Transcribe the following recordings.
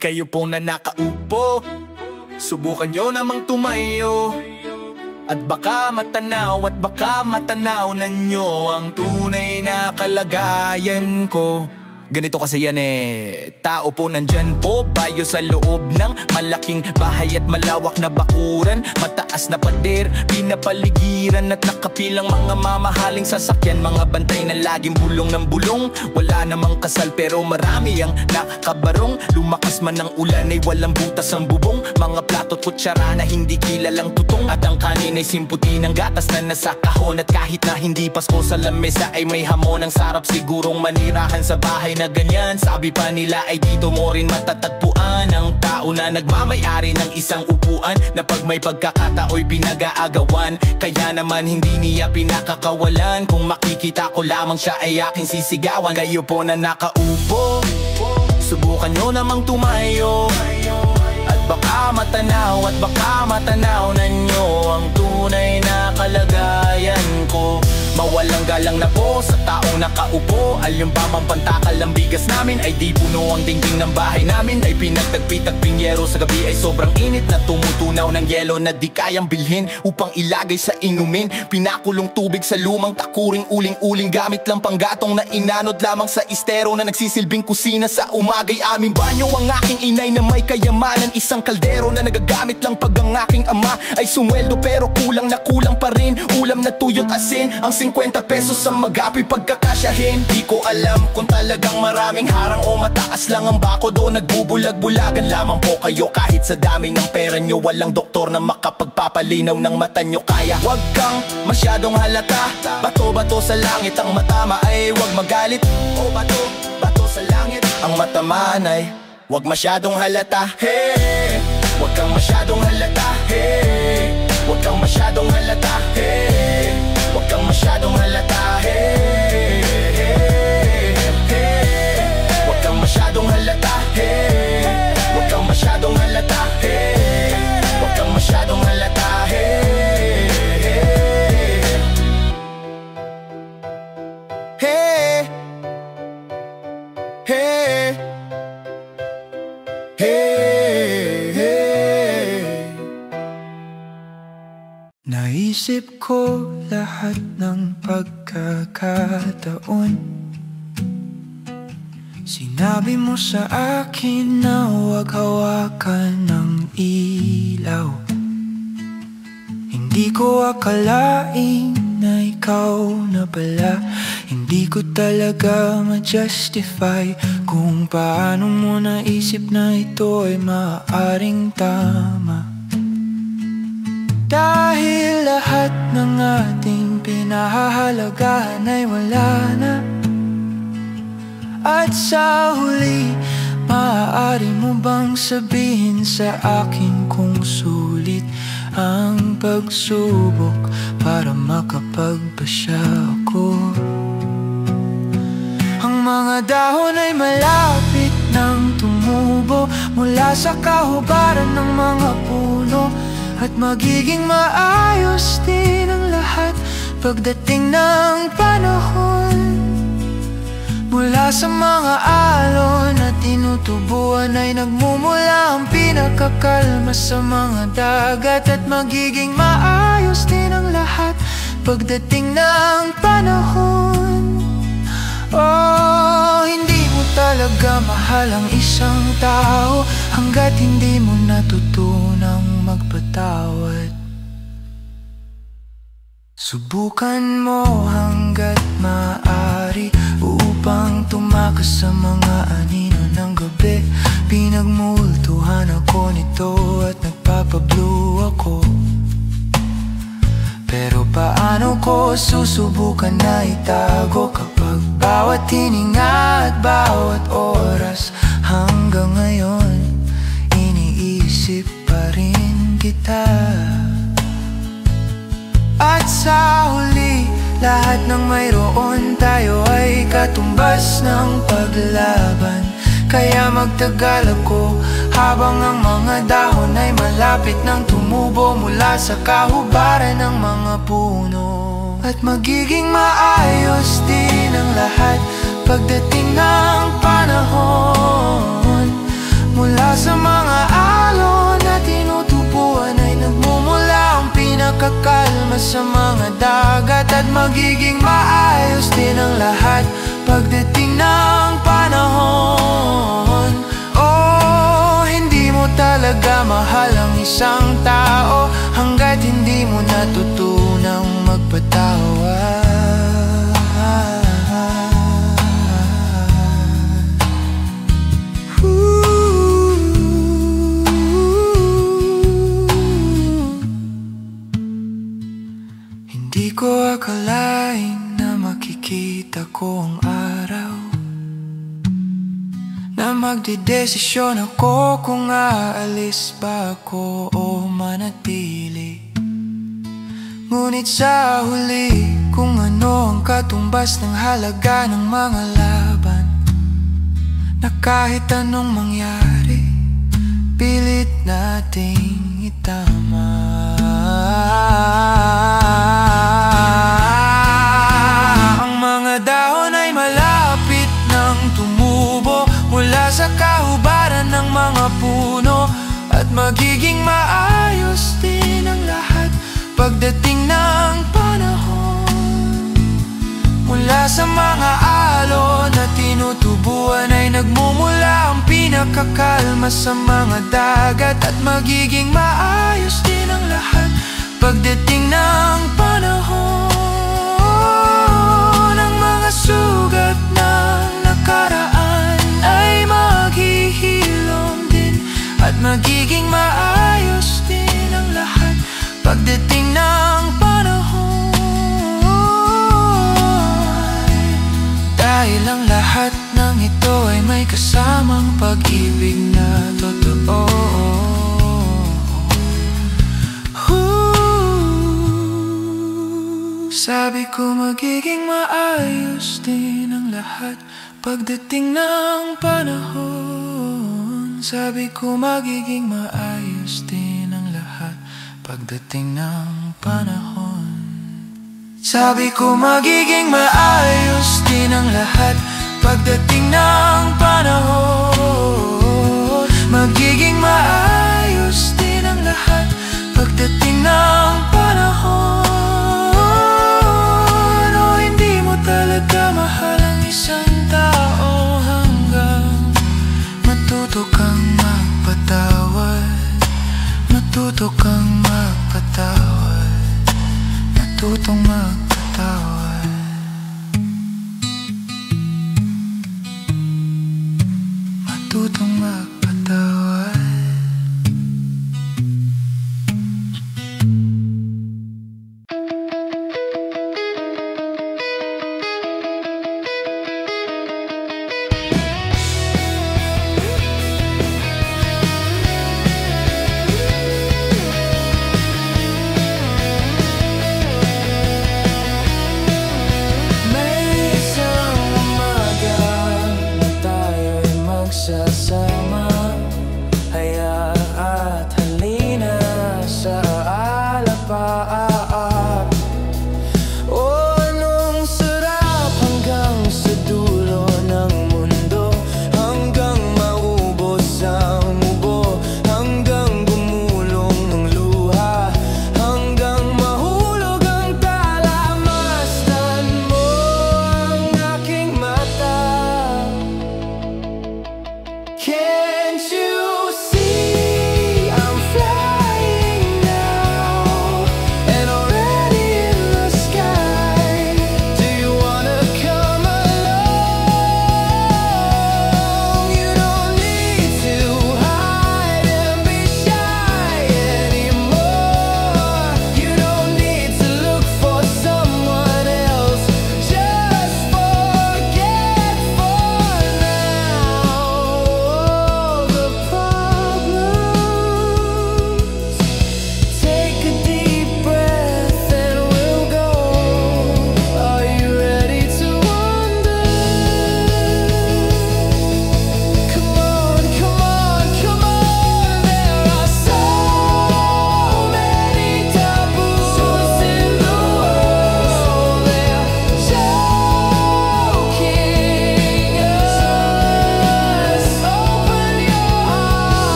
Kayo po na nakaupo, subukan nyo namang tumayo. At baka matanaw na nyo ang tunay na kalagayan ko. Ganito kasi yan tao po nandyan po, bayo sa loob ng malaking bahay at malawak na bakuran. Mataas na pader, pinapaligiran at nakapilang mga mamahaling sasakyan. Mga bantay na laging bulong ng bulong, wala namang kasal pero marami ang nakabarong. Lumakas man ng ulan ay walang butas ang bubong, mga plato at kutsara na hindi kilalang tutong. At ang kanin ay simputi ng gatas na nasa kahon. At kahit na hindi Pasko sa lamesa ay may hamon. Ang sarap sigurong manirahan sa bahay na ganyan. Sabi pa nila ay dito mo rin matatagpuan ang tao na nagmamayari ng isang upuan, na pag may pagkakatao'y pinag-aagawan. Kaya naman hindi niya pinakakawalan, kung makikita ko lamang siya ay aking sisigawan. Kayo po na nakaupo, subukan nyo namang tumayo. At baka matanaw na nyo ang tunay na kalagayan ko. Mawalang galang na po sa taong nakaupo. Alyong pa mang pantakal ang bigas namin ay di puno ang dingding ng bahay namin. Ay pinagtagpi-tagping yero sa gabi ay sobrang init na tumutunaw ng yelo na di kayang bilhin upang ilagay sa inumin. Pinakulong tubig sa lumang takuring uling-uling, gamit lang panggatong na inanod lamang sa estero na nagsisilbing kusina sa umagay aming banyo. Ang aking inay na may kayamanan, isang kaldero na nagagamit lang pag ang aking ama ay sumweldo, pero kulang na kulang pa rin ulam na tuyot asin. Ang 50 pesos sa magapi pagkakasyahin. Di ko alam kung talagang maraming harang o mataas lang ang bakod o nagbubulag-bulagan lamang po kayo. Kahit sa dami ng pera nyo, walang doktor na makapagpapalinaw ng mata nyo. Kaya wag kang masyadong halata, bato-bato sa langit ang matama ay wag magalit. O bato sa langit ang matamaan ay wag masyadong halata. Hey, wag kang masyadong halata. Hey, wag kang masyadong halata. Hey, wag kang masyadong halata. Hey, hey, hey, wag kang masyadong halata. Hey, wag kang masyadong halata. Hey, wag kang masyadong halata. Hey, hey, hey, hey, hey. Naisip ko lahat ng pagkakataon. Sinabi mo sa akin na huwag hawakan ng ilaw. Hindi ko akalain na ikaw na pala. Hindi ko talaga ma-justify kung paano mo naisip na ito ay maaaring tama. Dahil lahat ng ating pinahahalagahan ay wala na. At sa huli, maaari mo bang sabihin sa akin kung sulit ang pagsubok para makapagpasya ako? Ang mga dahon ay malapit nang tumubo mula sa kahubaran ng mga puno. At magiging maayos din ang lahat pagdating ng panahon. Mula sa mga alon at tinutubuan ay nagmumula ang pinakakalma sa mga dagat. At magiging maayos din ang lahat pagdating ng panahon. Oh, hindi mo talaga mahal ang isang tao hanggat hindi mo natutunang magpatawad. Subukan mo hanggat maaari upang tumakas sa mga anino ng gabi. Pinagmultuhan ako nito at nagpapablue ako. Pero paano ko susubukan na itago kapag bawat hininga at bawat oras hanggang ngayon iniisip pa rin kita. At sa huli, lahat ng mayroon tayo ay katumbas ng paglaban. Kaya magtagal ako habang ang mga dahon ay malapit nang tumubo mula sa kahubaran ng mga puno. At magiging maayos din ang lahat pagdating ng panahon. Mula Mula sa mga alon na tinutubuan ay nagmumula ang pinakakalma sa mga dagat. At magiging maayos din ang lahat pagdating ng panahon. Oh, hindi mo talaga mahal ang isang tao hanggat hindi mo natutunang magpatawad. Hindi ko akalain na makikita ko ang araw na magdedesisyon ako kung aalis ba ako o manatili. Ngunit sa huli, kung ano ang katumbas ng halaga ng mga laban, na kahit anong mangyari, pilit nating itama. Ang mga dahon ay malapit nang tumubo mula sa kahubaran ng mga puno, at magiging maayos din ang lahat pagdating ng panahon. Mula sa mga alon na tinutubuan ay nagmumula ang pinakakalma sa mga dagat. At magiging maayos din ang lahat pagdating ng panahon. Ang mga sugat ng nakaraan ay maghihilom din, at magiging maayos din ang lahat pagdating ng panahon. Dahil ang lahat ng ito ay may kasamang pag-ibig na totoo. Sabi ko magiging maayos din ang lahat pagdating ng panahon. Sabi ko magiging maayos din ang lahat pagdating ng panahon. Sabi ko magiging maayos din ang lahat pagdating ng panahon. Magiging maayos din ang lahat pagdating ng panahon. O hindi mo talaga mahal ang isang tao hanggang matuto kang magpatawad. Matuto kang magpatawad. Matutong magpatawad. Matutong magpatawad.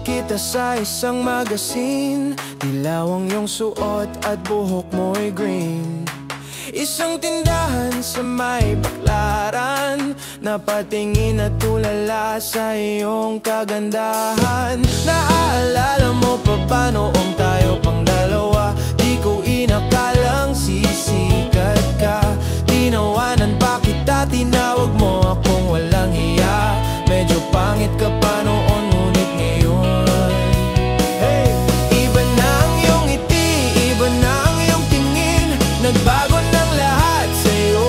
kita sa isang magazine. Dilaw ang iyong suot at buhok mo'y green. Isang tindahan sa may Baklaran, napatingin at tulala sa iyong kagandahan. Naaalala mo pa ba noong tayo pang dalawa? Di ko inakalang sisikat ka. Tinawanan pa kita, tinawag mo akong walang hiya. Medyo pangit ka pa noon, ngunit ngayon, hey! Iba na ang iyong ngiti, iba na ang iyong tingin. Nagbago ng lahat sa'yo.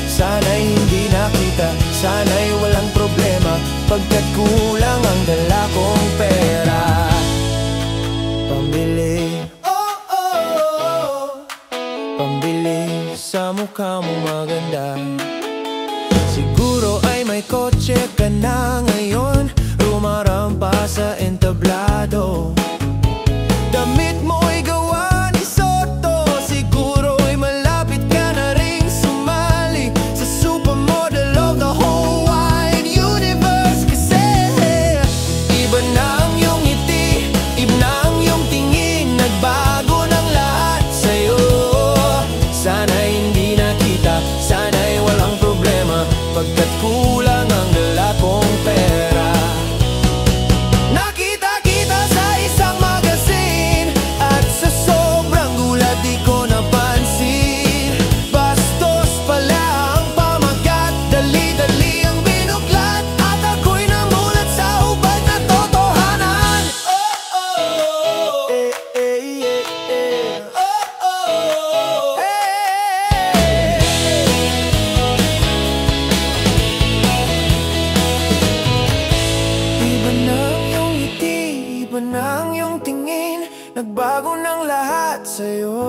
Sana'y hindi nakita, sana'y walang problema, pagkat kulang ang dala kong pera. Pambili, pambili sa mukha mong maganda. Siguro ay may kotse ka na ngayon, rumarampa sa entablado. Damit mo'y gawa ni Soto, siguro ay malapit ka na ring sumali sa supermodel of the whole wide universe. Kasi iba na ang iyong ngiti, iba na ang iyong tingin. Nagbago ng lahat sa'yo. Sana'y hindi nakita, sana'y walang problema, pagkat kulang ang dala kong pera. Nakita kita sa isang magazine, at sa sobrang gulat di ko napansin. Bastos pala ang pamagat, dali-dali ang binuklat, at ako'y namulat sa hubad na totohanan. Iba na ang iyong ngiti, iba na ang iyong tingin. Nagbago ng lahat sa'yo.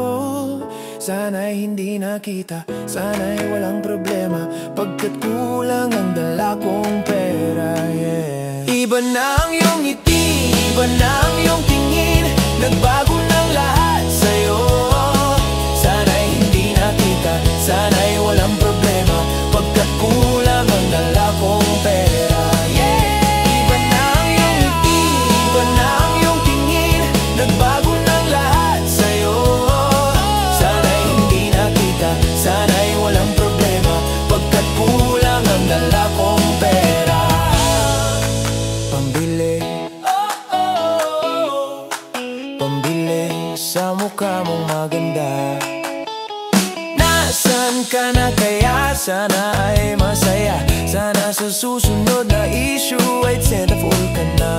Sana'y hindi nakita, sana'y walang problema, pagkat kulang ang dala kong pera, yeah. Iba na ang iyong ngiti, iba na ang iyong tingin. Nagbago ng lahat sa'yo. Sana'y hindi nakita, sana'y walang problema, pagkat kulang ang dala kong pera, yeah. Iba na ang iyong ngiti, iba na ang iyong tingin. Nagbago ng lahat sa'yo. Sana'y hindi nakita, sana'y walang problema, pagkat kulang ang dala kong pera. Pambili, pambili sa mukha mong maganda. Nasaan ka na kaya? Sana ay masaya. Sana sa susunod na issue ay centerfold ka na.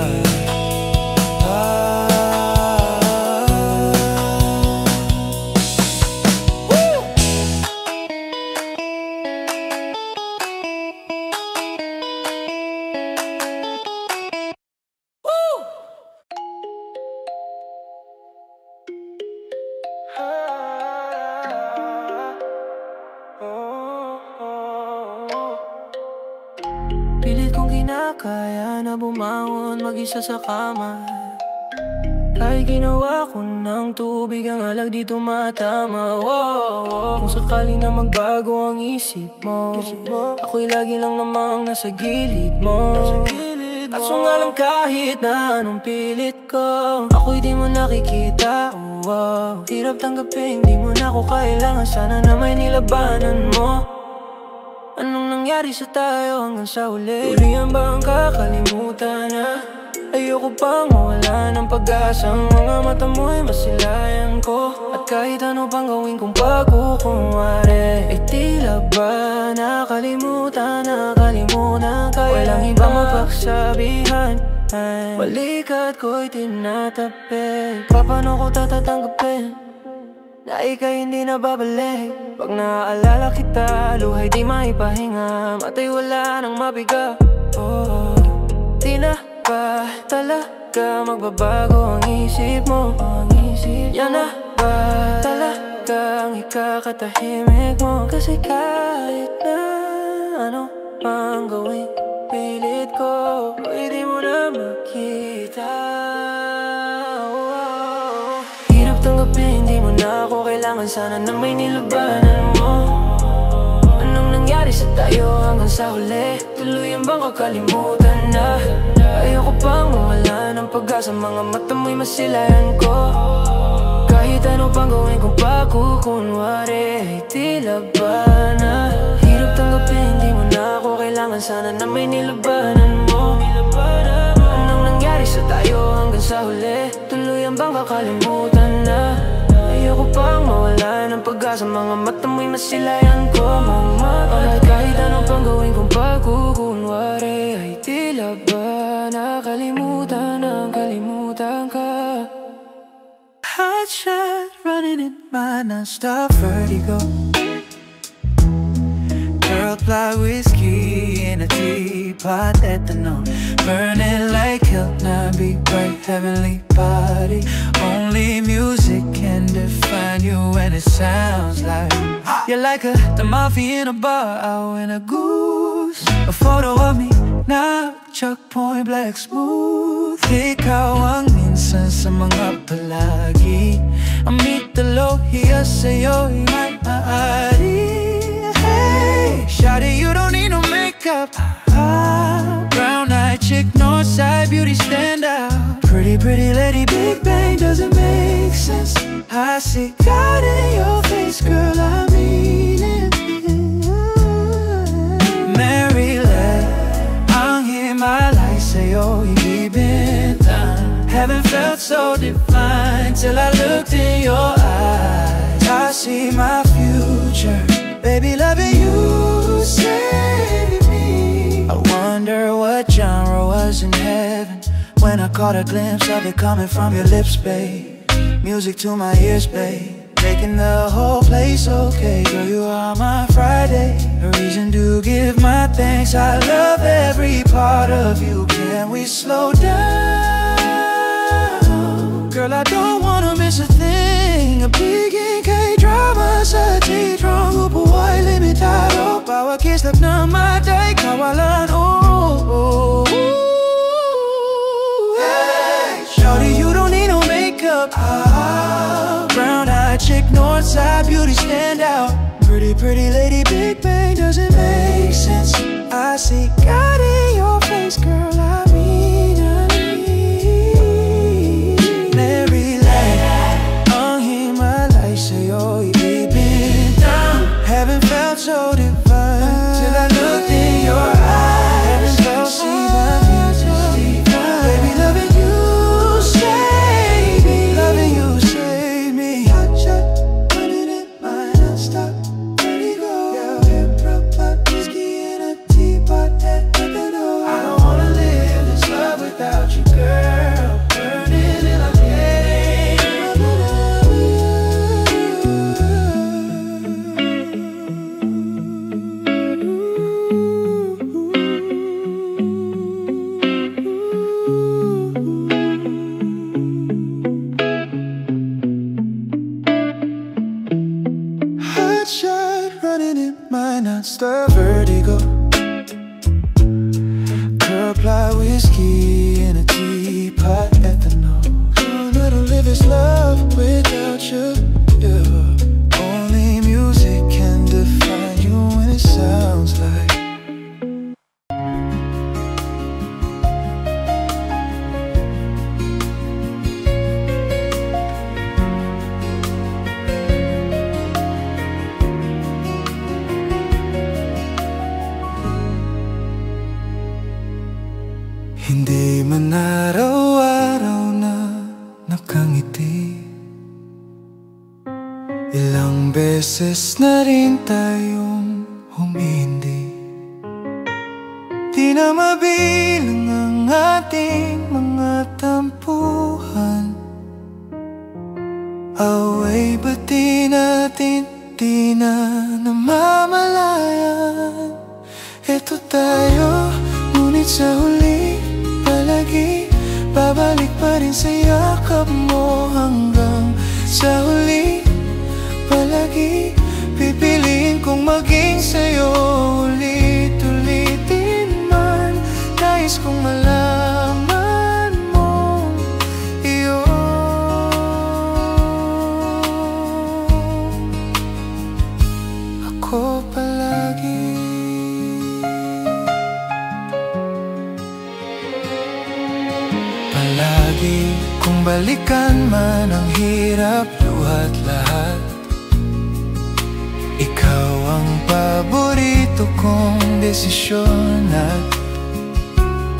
Pilit kong kinakaya na bumangon mag-isa sa kama. Kahit ginawa ko ng tubig, ang alag di tumatama. Kung sakali na magbago ang isip mo, ako'y lagi lang namang nasa gilid mo. Kaso nga lang kahit na anong pilit ko, ako'y di mo nakikita. Hirap tanggapin, di mo na ako kailangan. Sana na may nilabanan mo. Anong nangyari sa tayo hanggang sa huli? Tulian ba ang kakalimutan na? Ayoko pang mawala ng pag-asa. Ang mga mata mo'y masilayan ko, at kahit ano pang gawin kong pagkukunwari, ay tila ba nakalimutan ka? Walang ibang mapagsabihan, balikat ko'y tinatapik. Paano ko tatatanggapin na ika'y hindi na babalik? Pag naaalala kita, luhay di maipahinga, mata'y wala nang mabiga. Di na ba talaga magbabago ang isip mo? Yan na ba talagang ikakatahimik mo? Kasi kahit na ano mang gawin, pilit ko, pwede mo na makita. Hirap tanggapin, di mo na ako kailangan. Sana na may nilabanan mo. Anong nangyari nangyari sa tayo hanggang sa huli? Tuluyan bang kakalimutan na? Ayoko pang mawala ng pag-asa, mga mata mo'y masilayan ko. Kahit ano pang gawin kong pagkukunwari, ay tila ba na hirap tanggapin, hindi mo na ako kailangan. Sana na may nilabanan mo. Anong nangyari sa tayo hanggang sa huli? Tuluyan bang kakalimutan na? Ayoko pang mawala ng pag-asa, mga mata mo'y masilayan ko. Kahit ano pang gawin kong pagkukunwari, ay tila ba nakalimutan ang kalimutan ka? Hot shot running in my non-stop vertigo. Girl, fly whiskey in a teapot, ethanol burning like hell, not be bright, heavenly body. Only music can define you, and it sounds like you're like the mafia in a bar, out in a goose. A photo of me now, Chuck point blank smooth. Ikaw ang minsan sa mga palagi. Ang mitalo hiya sa'yo'y maaari. Hey, shawty, you don't need no makeup. Brown-eyed chick, north-side beauty stand out. Pretty, pretty lady, Big Bang doesn't make sense. I see God in your face, girl, I mean it. Maryland, ang himalay sa'yo ibintan. Haven't felt so divine till I looked in your eyes. I see my future, baby, loving you saved me. I wonder what genre was in heaven when I caught a glimpse of it coming from your lips, babe. Music to my ears, babe, making the whole place okay. Girl, you are my Friday, a reason to give my thanks. I love every part of you. Can we slow down? Girl, I don't wanna miss a thing. A big NK drama sa T-Tron, Grupo Y limitado. Pawag-kislap na matay, kawalan, oh. Hey, shawty, you don't need no makeup. Brown-eyed chick, north-side beauty stand out. Pretty, pretty lady, Big Bang doesn't make sense. I see God in your face, girl, I mean Maryland, ang himalay sa'yo ibibintang. Haven't felt so divine till I looked in your eyes. Haven't felt so divine, baby, loving you save me, loving you save me. Hot shot, running in my non-stop vertigo. Yeah, hip-hop, whiskey in a teapot, ethanol. I don't wanna live this love without you, girl. Burning in a hot shot running in my non-stop vertigo. Girl, fly whiskey in a teapot, ethanol. Don't let her live his love without you. Yeah. Only music can define you, when it sounds like hindi man araw-araw na nakangiti. Ilang beses na rin tayong humindi. Di na mabilang ang ating mga tampuhan. Away ba't di natin di na namamalayan? Eto tayo, ngunit sa huli palagi babalik pa rin sa yakap mo. Hanggang sa huli palagi pipiliin kong maging sa'yo. Ulit-ulitin man, nais kong malaman mo iyo. Ako palagi bawat lahat. Ikaw ang paborito kong desisyon. At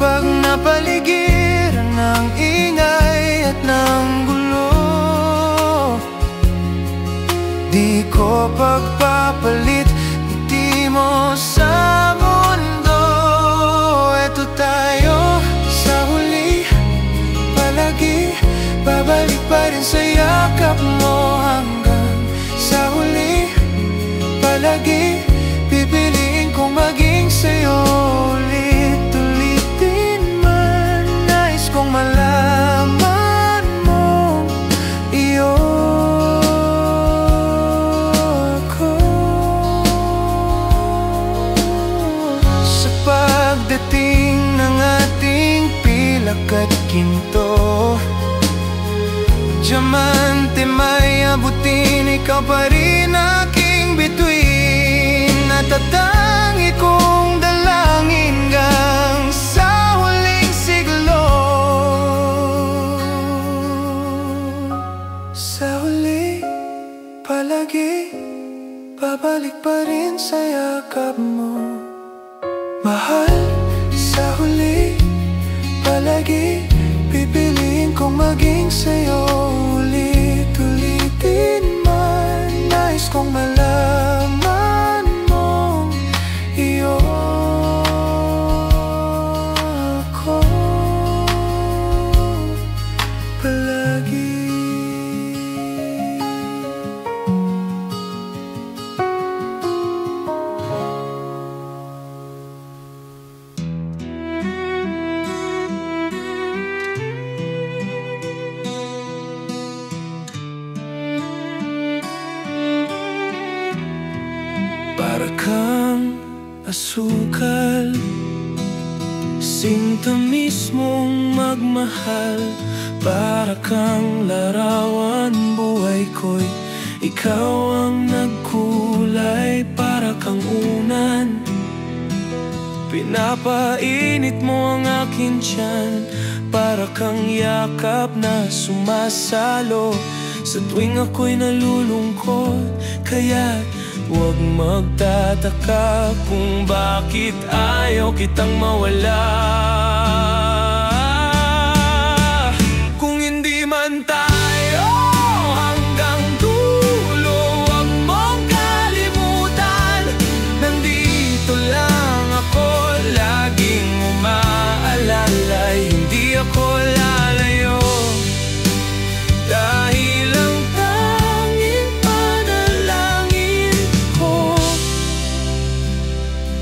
pag napaligiran ng ingay at ng gulo, di ko pagpapalit ngiti mo sa mundo. Eto tayo sa huli, palagi babalik pa rin sa yakap mo. Hanggang sa huli, palagi pipiliin kong maging sa'yo. Ulit-ulitin man, nais kong malaman mo, iyo ako. Sa pagdating ng ating pilak at ginto, diamante may abutin, ikaw pa rin aking bituin. Natatangi kong dalangin hanggang sa huling siglo. Sa huli, palagi babalik pa rin sa yakap mo. Mahal, sa huli, palagi pipiliin kong maging sa'yo. Ulit-ulitin man, nais kong malaman mo, iyo ako palagi. Para kang asukal, sintamis mong magmahal. Para kang larawan, buhay ko'y ikaw ang nagkulay. Para kang unan, pinapainit mo ang aking tiyan. Para kang yakap na sumasalo sa tuwing ako'y nalulungkot. Kaya't huwag magtataka kung bakit ayaw kitang mawala. Kung hindi man tayo hanggang dulo, huwag mong kalimutan, nandito lang ako, laging umaalalay. Hindi ako lalayo, dahil ang tanging panalangin ko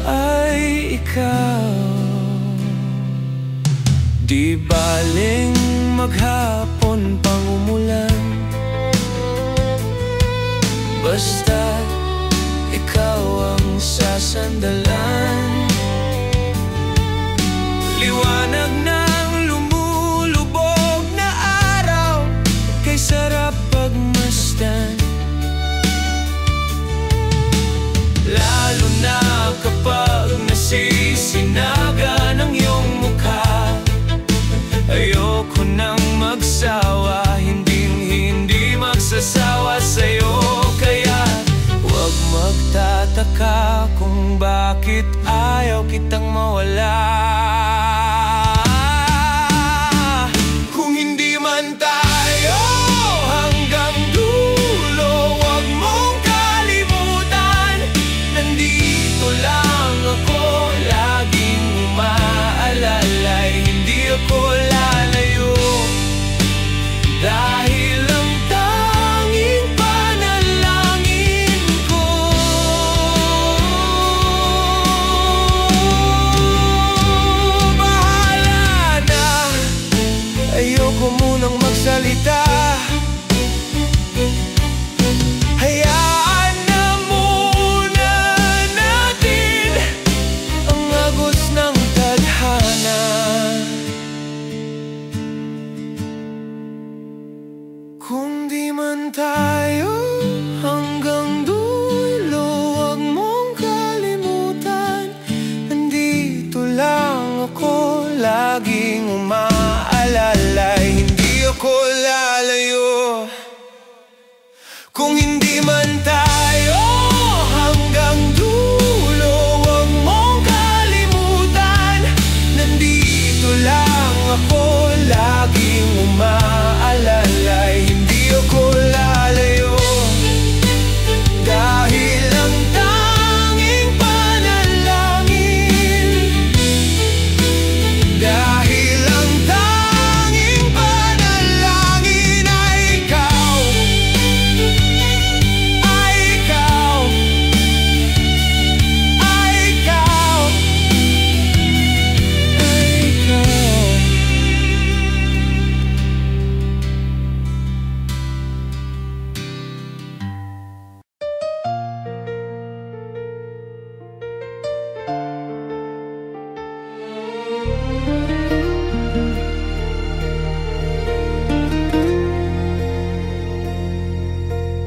ay ikaw. Di baling maghapon pang umulan, basta ikaw ang sasandalan. Liwanag ng lumulubog na araw, kay sarap pagmasdan. Lalo na kapag nasisinaga ng iyong mukha. Ayoko nang magsawa, hindi magsasawa sa'yo. Kaya huwag magtataka kung bakit ayaw kitang mawala. Kung hindi man tayo hanggang dulo, huwag mong kalimutan, nandito lang ako, laging umaalalay. Hindi ako lalayo, dahil ang tanging panalangin ko. Bahala na, ayoko munang magsalita. Hayaan na muna natin ang agos ng tadhana. Kung di man tayo hanggang dulo, huwag mong kalimutan, nandito lang ako, laging umaalalay. Hindi ako lalayo. Kung hindi man tayo hanggang dulo, huwag mong kalimutan, nandito lang ako, laging umaalalay. Hindi ako lalayo, dahil ang tanging panalangin, dahil ang tanging panalangin ay ikaw, ay ikaw, ay ikaw, ay ikaw.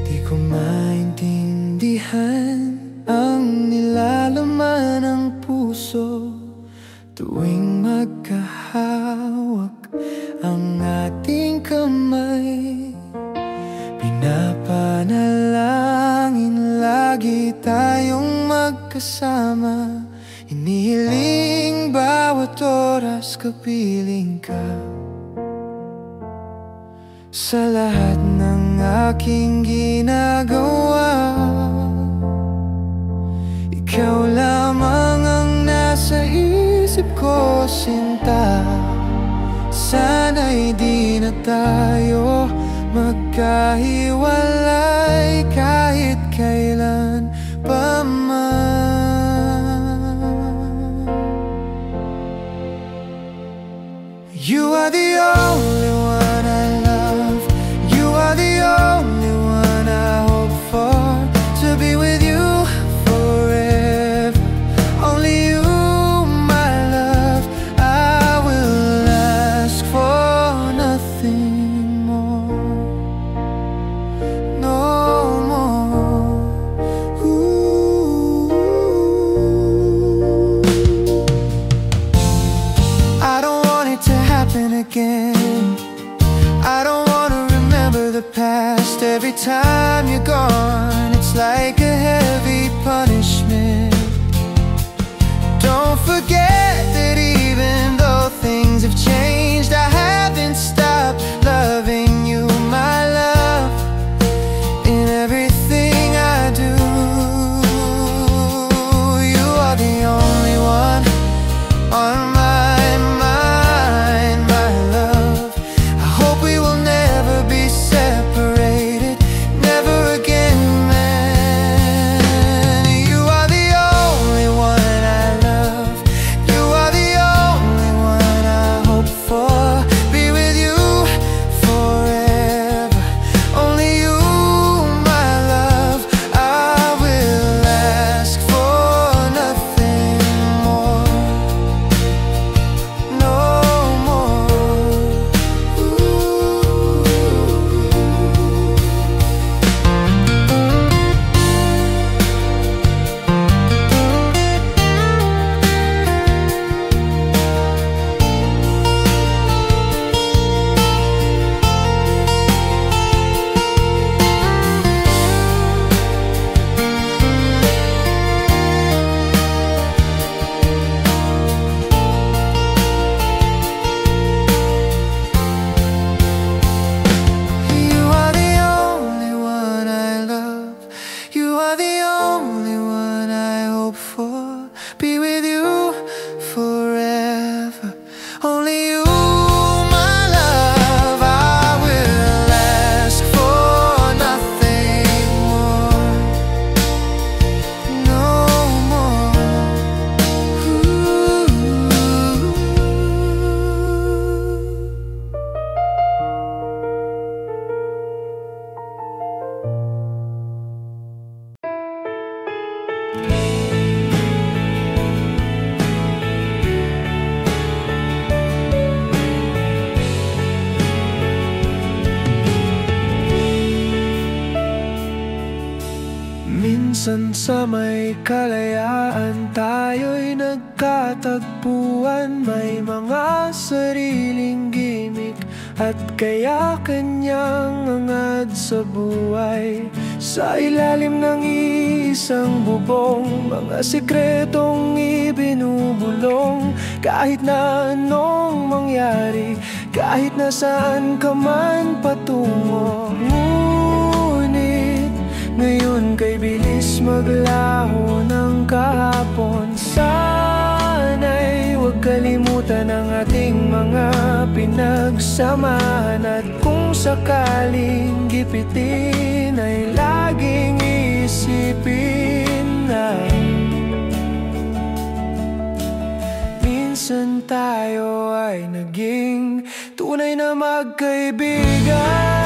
Di ko maintindihan ang nilalaman ng puso tuwing magkahawak ang ating kamay. Pinapanalangin lagi tayong magkasama, inihiling bawat oras kapiling ka. Sa lahat ng aking ginagawa, ikaw lamang ang nasa isip ko, sinta. Sana'y di na tayo magkahiwalay kahit kailan pa man. You are the only one I love, you are the only one I hope for, to be with you forever. Only you, my love, I will ask for nothing more, no more. Ooh. I don't want it to happen again, I don't wanna remember the past. Every time you're gone, it's like a heavy punishment. Don't forget that even though things have changed, I haven't stopped loving you, my love, in everything I do. You are the only one on my mind, my love. I hope we will never be separated, never again, man. You are the only one I love, you are the only one I hope for, be with you forever. Only you, my love, I will ask for nothing more, no more. Ooh. You are the only one I love, you are the only one I hope for, be with you forever. Only you, my love, I will ask for nothing more, no more. Ooh. Minsan sa may kalayaan tayo'y nagkatagpuan, may mga sariling gimmick at kaya kanyang angad sa buhay. Sa ilalim ng isang bubong, mga sikretong ibinubulong. Kahit na anong mangyari, kahit na saan ka man patungo. Ngunit ngayon kay bilis maglaho ng kahapon. Sana'y huwag kalimutan ang ating mga pinagsamahan. At kung sakaling gipitin ay laging isipin na minsan tayo ay naging tunay na magkaibigan.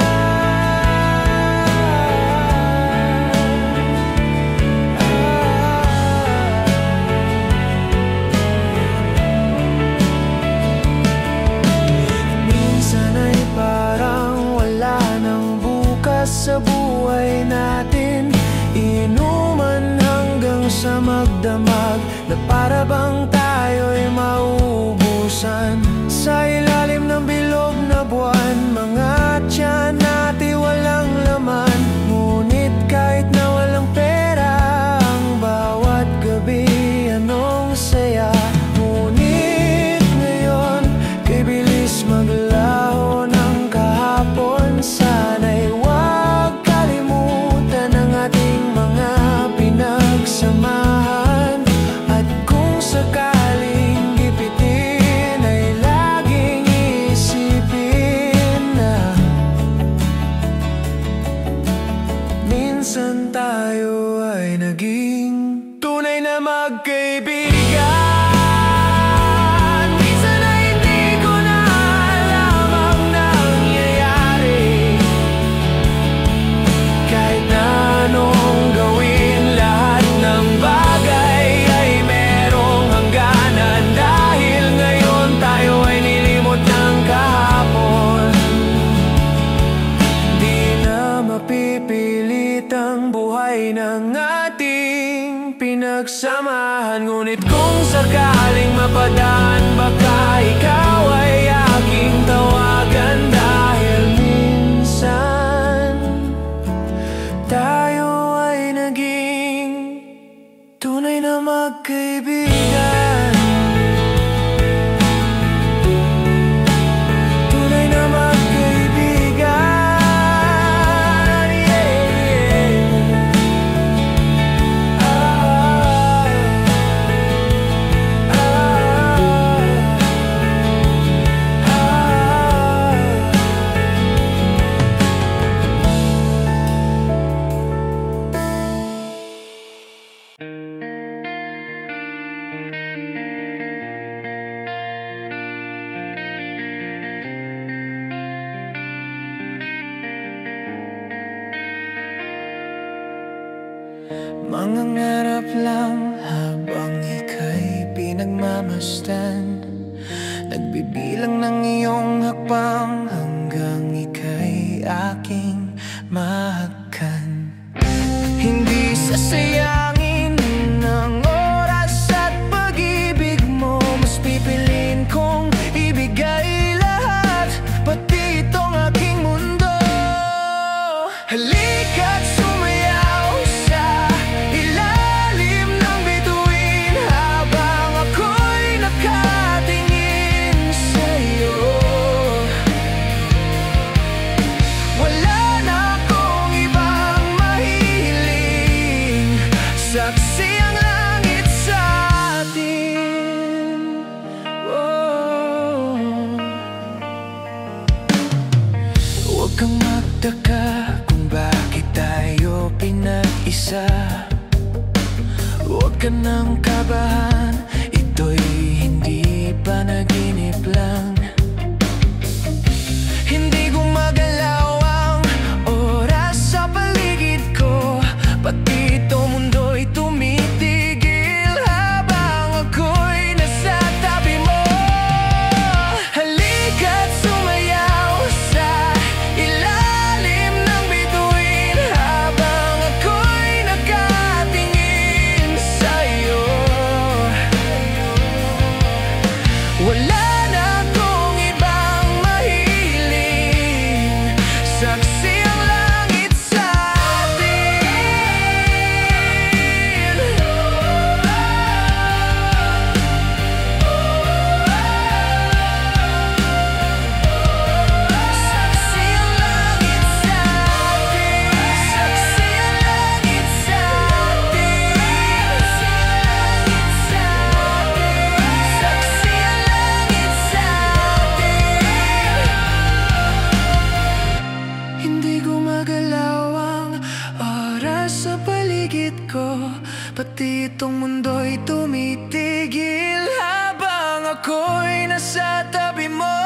Sa buhay natin, inuman hanggang sa magdamag, na para bang tayo'y mauubusan. Sa ilalim ng bilog na buwan, mga tiyan natin walang laman. Ngunit kahit na walang pera, ang bawat gabi anong saya. Ngunit ngayon, kay bilis maglaho ng kahapon. Sana'y samahan. At kung sakaling gipitin ay laging isipin na minsan tayo ay naging tunay na magkaibigan. Ng ating pinagsamahan. Ngunit kung sakaling mapadaan, baka ikaw ay aking tawagan. Dahil minsan tayo ay naging tunay na magkaibigan. Mangangarap lang habang ika'y pinagmamasdan, nagbibilang ng iyong hakbang hanggang ika'y aking mahakan. Hindi sasayangin ng oras at pag-ibig mo, mas pipiliin kong ibigay lahat, pati itong aking mundo. Halika't sumayaw sa ilalim ng bituin, habang ako'y nakatingin sa'yo. Wala na akong ibang mahiling, saksi ang langit sa atin. Huwag kang magtaka kung bakit tayo pinag-isa. Huwag ka nang kabahan, ito'y hindi panaginip lang. Hindi gumagalaw ang oras sa paligid ko, pati itong mundo'y tumitigil habang ako'y nasa tabi mo. Halika't sumayaw sa ilalim ng bituin, habang ako'y nakatingin sa'yo. sa paligid ko, pati itong mundo'y tumitigil habang ako'y nasa tabi mo.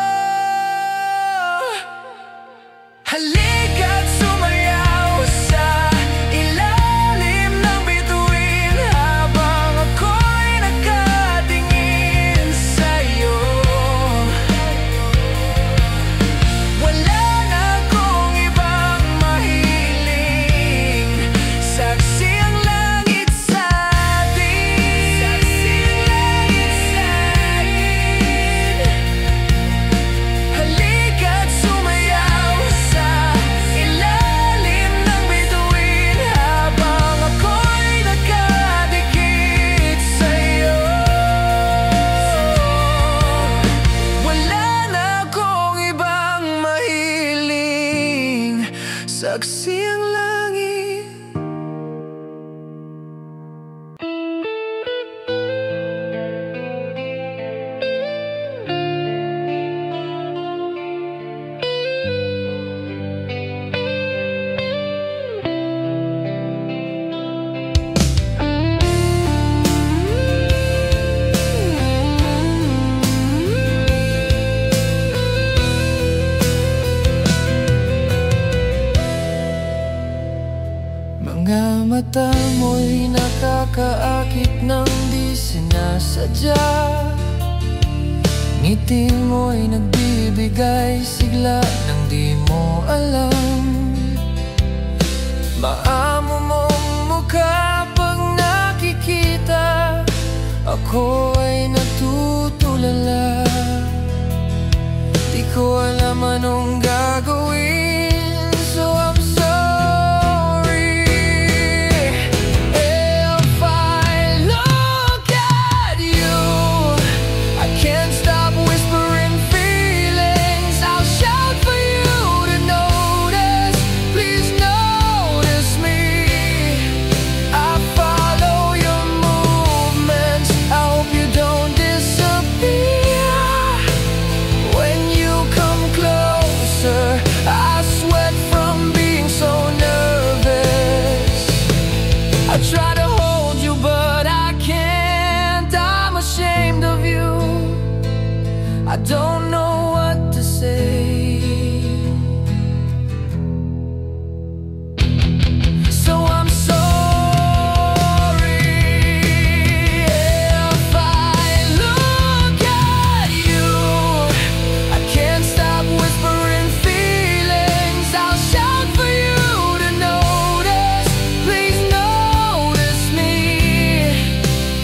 Halika't sumayaw sa ilalim ng bituin habang ako'y nakatingin sa'yo. Wala na akong ibang mahiling, saksi ang langit sa atin. Halika't sumayaw sa ilalim ng bituin habang ako'y nakadikit sa'yo. Wala na akong ibang mahiling, saksi ang langit. Mga mata mo'y nakakaakit ng di sinasadya. Ngiti mo'y nagbibigay sigla ng di mo alam. Maamo mong mukha pag nakikita, ako ay natutulala. Di ko alam anong gagawin, so I'm sorry. If I look at you, I can't stop whispering feelings. I'll shout for you to notice. Please notice me. I follow your movements. I hope you don't disappear. When you come closer, I sweat from being so nervous. I try to hold you, but I can't. I'm ashamed of you. I don't know what to say. So I'm sorry. If I look at you, I can't stop whispering feelings. I'll shout for you to notice. Please notice me.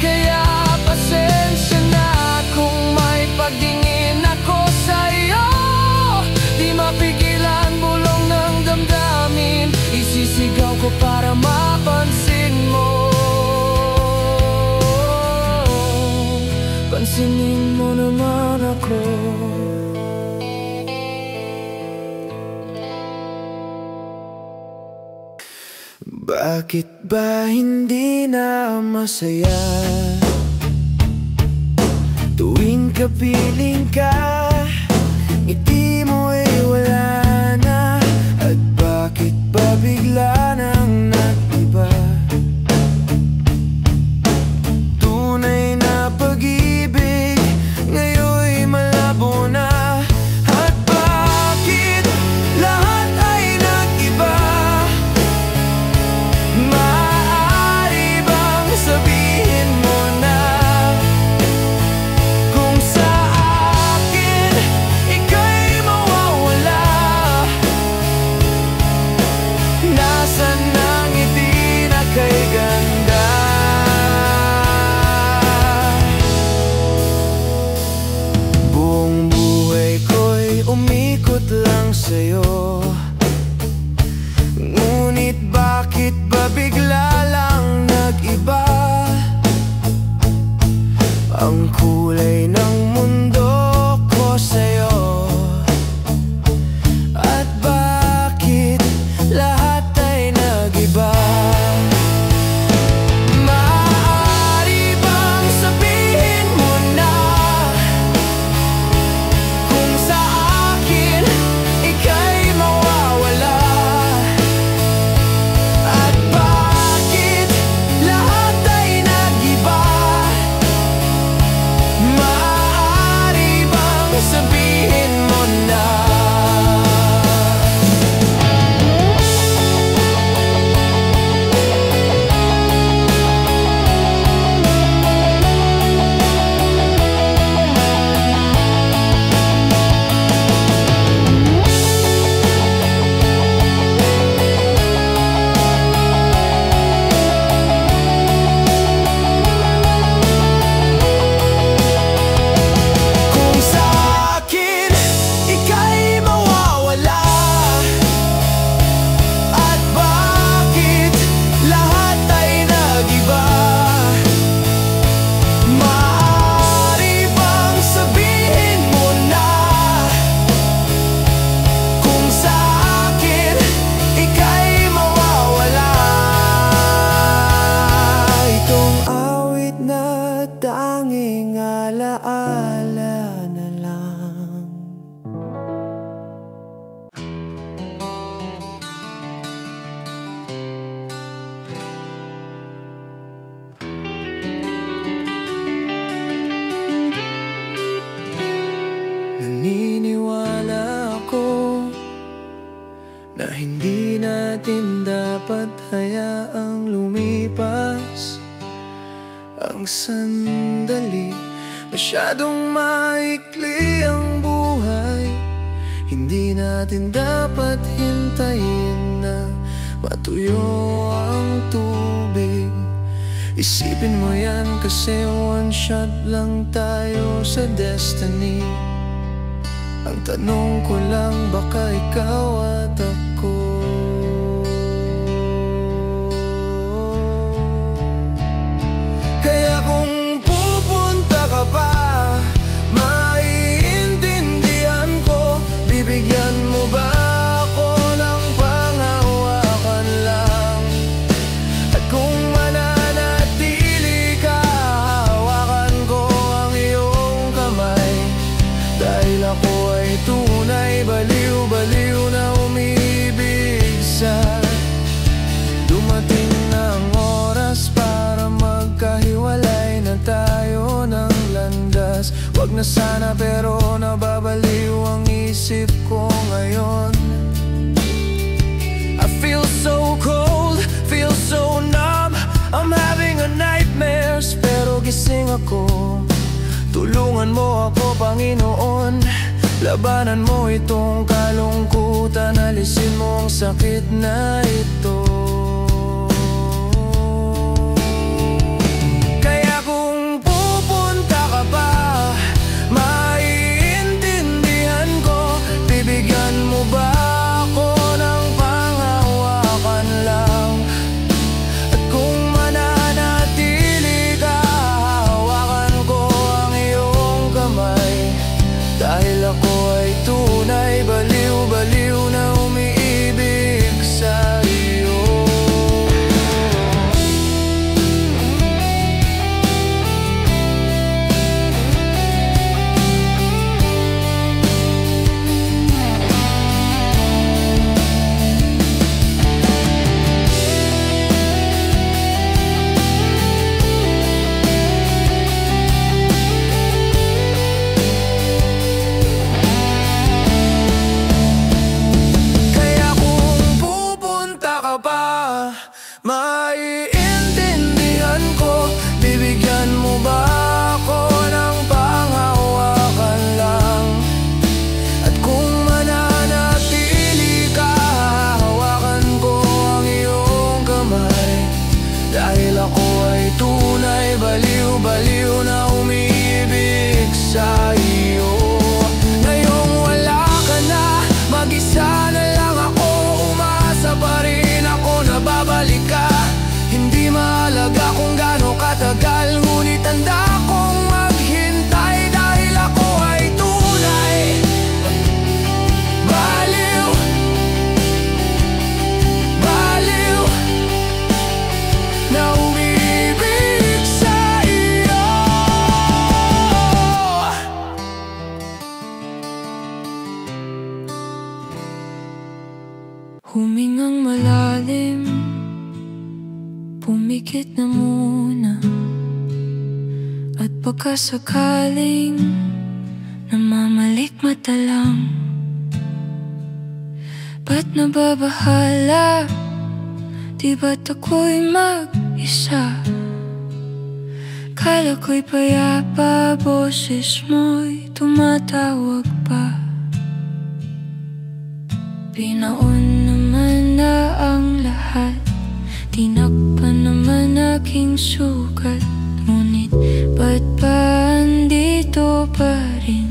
Kaya pasensya na kung may pagdingin ako sa'yo. Di mapigilan bulong ng damdamin, isisigaw ko para mapansin mo. Pansinin mo naman ako. Bakit ba hindi na masaya tuwing kapiling ka? Ngiti mo'y wala na. At bakit ba bigla nang nag-iba? Tunay na pag-ibig ngayon'y malabo na. At bakit lahat ay nag-iba? Maaari bang sabihin mo na kung sa akin ika'y mawawala? hayaang lumipas ang sandali. Masyadong maikli ang buhay, hindi natin dapat hintayin na matuyo ang tubig. Isipin mo yan kasi one shot lang tayo sa destiny. Ang tanong ko lang, baka ikaw at ako. Kaya kung pupunta ka pa, maiintindihan ko. Bibigyan mo ba ako ng panghawakan lang? At kung mananatili ka, hawakan ko ang iyong kamay. Dahil ako ay tunay, baliw-baliw na umiibig sa. Dumating na ang oras para magkahiwalay na tayo ng landas. Wag na sana pero nababaliw ang isip ko ngayon. I feel so cold, feel so numb, I'm having a nightmares, pero gising ako. Tulungan mo ako, Panginoon. Labanan mo itong kalungkutan, alisin mo ang sakit na ito. Kaya kung pupunta ka pa, maiintindihan ko. Bibigyan mo ba ako ng panghawakan lang? At kung mananatili ka, hawakan ko ang iyong kamay. Dahil ako ay tunay, baliw-baliw na umiibig sa iyo. Maiintindihan ko. Bibigyan mo ba ako ng panghawakan lang? At kung mananatili ka, hawakan ko ang iyong kamay. Dahil ako ay tunay, baliw-baliw na umiibig sa iyo. Ngayong wala ka na, mag-isa na lang ako. Umasa pa rin ako na babalik ka. Hindi mahalaga kung gaano katagal, ngunit tanda kong maghintay. Dahil ako ay tunay, baliw, baliw na umiibig sa iyo. Humingang malalim, pumikit na muna. At pagkasakaling namamalik mata lang, ba't nababahala? Di ba't ako'y mag-isa? Kala ko'y payapa, boses mo'y tumatawag pa. Pinaon naman na ang lahat, tinakpan naman aking sugat. Ngunit ba't ba andito pa rin?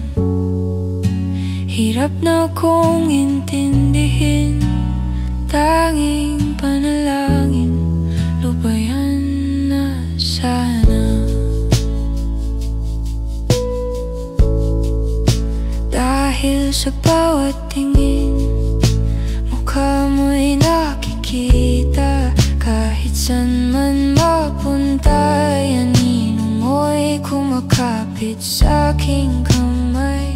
Hirap na kong intindihin. Tanging panalangin, lubayan na sana. Dahil sa bawat tingin, mukha mo'y nakikita. Kahit saan man mapunta, anino mo'y kumakapit sa aking kamay.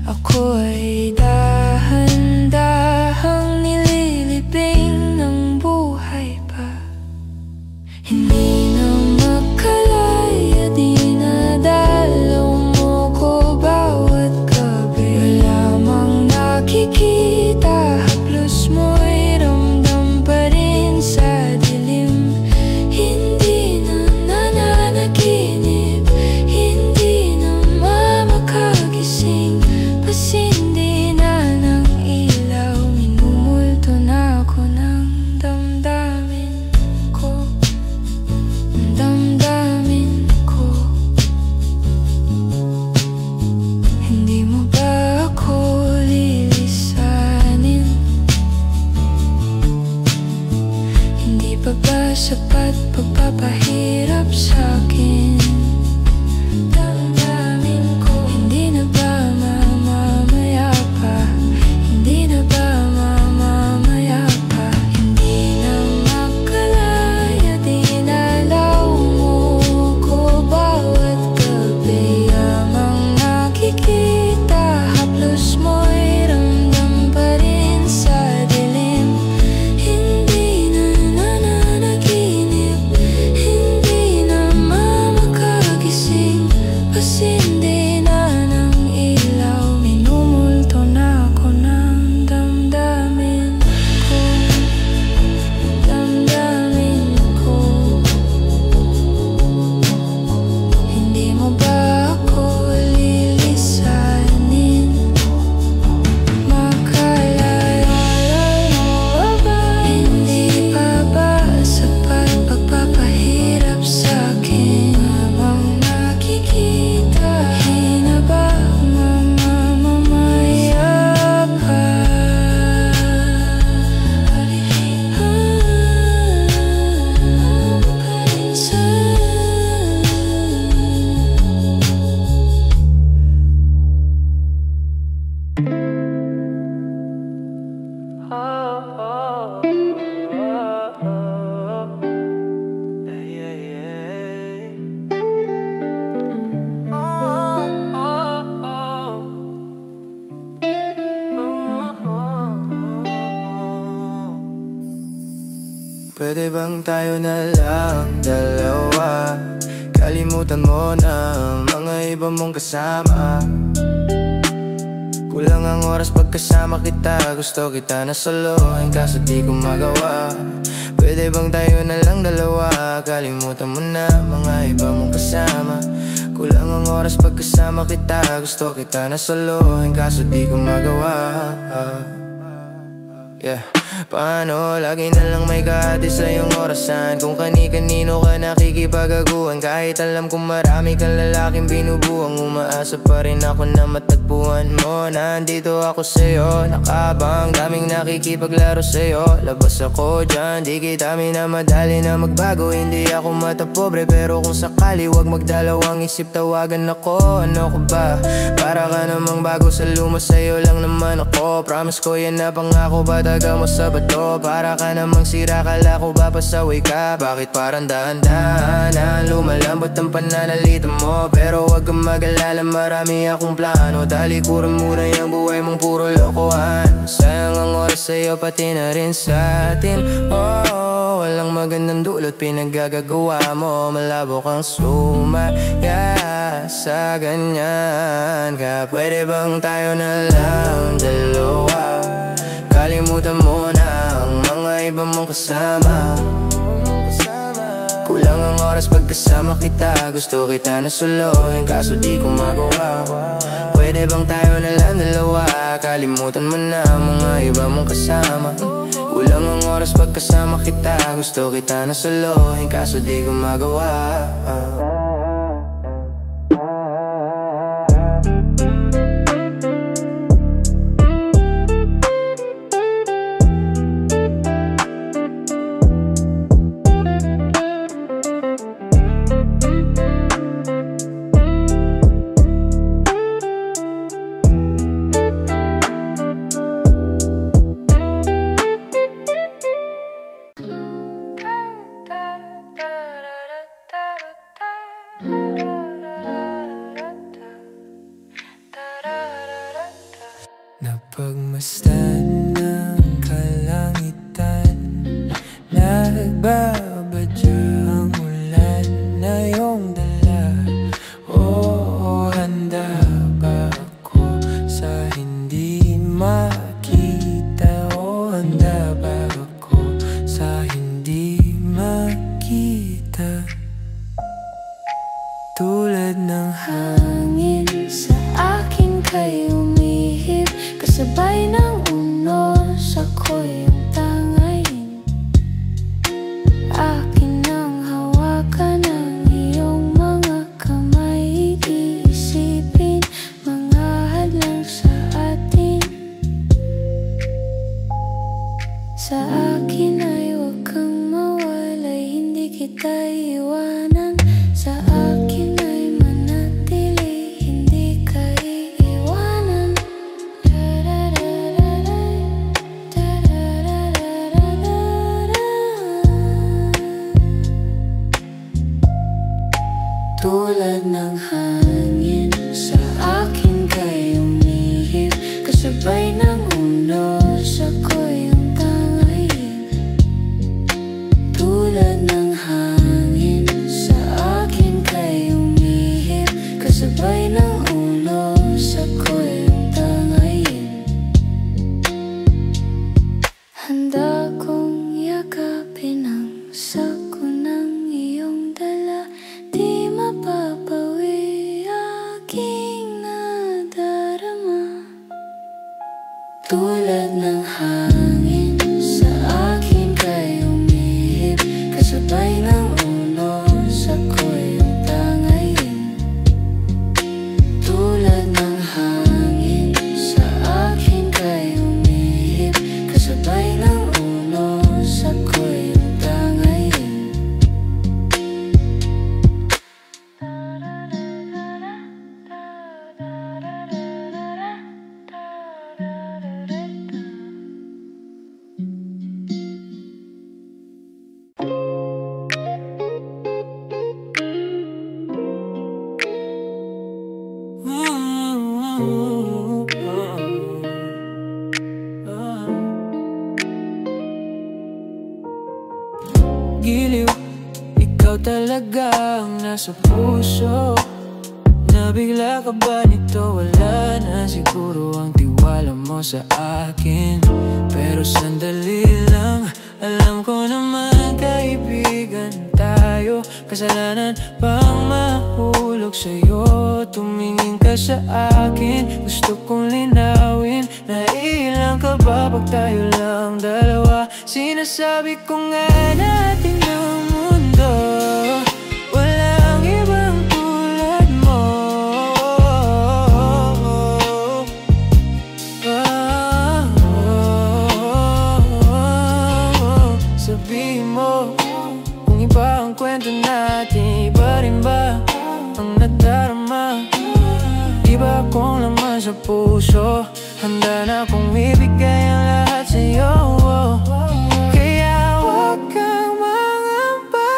Ako ay dahan-dahang nililibing ng buhay pa. Hindi na makalaya, dinadalaw mo ko bawat gabi. Wala mang nakikita, haplos mo'y ramdam pa rin sa dilim. sapat pagpapahirap sa'kin. Damdamin ko, hindi na ba mamamaya pa? Hindi na ba mamamaya pa? Hindi na makalaya, dinalaw mo ko bawat gabi. Amang nakikita, haplos mo'y ramdam pa rin sa dilim. Hindi na nananaginip, hindi na mamakagising. Pasindi na ng ilaw, minumulto na ako ng damdamin ko. Damdamin ko. Hindi mo ba ako lilisanin? Makalalay mo ba? Hindi pa ba sapat pagpapahirap sa'kin? Habang nakikita, hindi na ba mamamaya pa? Pwede bang tayo na lang dalawa? Kalimutan mo na ang mga iba mong kasama. Kulang ang oras pagkasama kita. Gusto kita na solohin kaso di ko magawa. Pwede bang tayo na lang dalawa? Kalimutan mo na mga iba mong kasama. Kulang ang oras pagkasama kita. Gusto kita na solohin kaso di ko magawa. Yeah. Paano lagi na lang may kahati sa iyong orasan? Kung kani-kanino ka nakikipagaguhan, kahit alam kong marami kang lalaking binubuang, umaasa pa rin ako na matagpuan mo. Nandito ako sa'yo, nakabang, daming nakikipaglaro sa'yo. Labas ako dyan, di kita minamadali na magbago. Hindi ako matapobre, pero kung sakali wag magdalawang isip, tawagan ako. Ano ko ba? Para ka namang bago sa luma, sa'yo lang naman ako. Promise ko yan na pangako, bataga mo sa bato. Para ka namang sira, kala ko ba pasaway ka? Bakit parang dahan-dahanan lumalambot ang pananalita mo? Pero wag kang mag-alala, marami akong plano. Talikuran muna yung buhay mong puro lokohan. Sayang ang oras sa'yo, pati na rin sa atin. Oh, walang magandang dulot pinaggagawa mo. Malabo kang sumaya sa ganyan ka. Pwede bang tayo na lang dalawa? Kalimutan mo na ang mga iba mong kasama. Kulang ang oras pagkasama kita. Gusto kita na solohin kaso di ko magawa. Pwede bang tayo na lang dalawa? Kalimutan mo na ang mga iba mong kasama. Kulang ang oras pagkasama kita. Gusto kita na solohin kaso di ko magawa. Napagmasdan ng kalangitan, nagbabadya ang ulan na iyong dala. Oo, handa ba ako sa hindi makita? Oo, handa ba ako sa hindi makita? Tulad ng hangin sa akin kay umihip, kasabay ng unos ako'y ang tangayin. Akin ang hawakan ng iyong mga kamay. Iisipin mga hadlang sa atin. Sa akin ay huwag kang mawalay, hindi kita iwanan. Sa akin ay manatili, hindi ka iiwanan. Tulad ng hangin, sa akin kay umihip, kasabay ng unos, ako'y ang tangayin. Tulad ng hangin, sa akin kay umihip, kasabay ng unos, ako'y ang tangayin. Handa kong yakapin ang sako ng iyong dala, di mapapawi aking nadarama. Tulad ng hangin, sa akin kay umihip, kasabay ng unos, ako'y ang tangayin. Tulad ng hangin, sa akin kay umihip, kasabay ng unos, ako'y ang tangayin. Giliw, ikaw talaga ang nasa puso. Nabigla ka ba nito? Wala na siguro ang tiwala mo sa akin. Pero sandali lang, alam ko naman kaibigan tayo. Kasalanan bang mahulog sa'yo? Tumingin ka sa akin, gusto kong linawin. Naiilang ka ba pag tayo lang dalawa? Sinasabi ko nga natin ang mundo, walang ibang tulad mo. Sabihin mo, kung iba ang kwento natin, iba rin ba ang nadarama? Iba akong laman sa puso, handa na akong ibigay ang lahat sa'yo. Kaya huwag kang mangamba,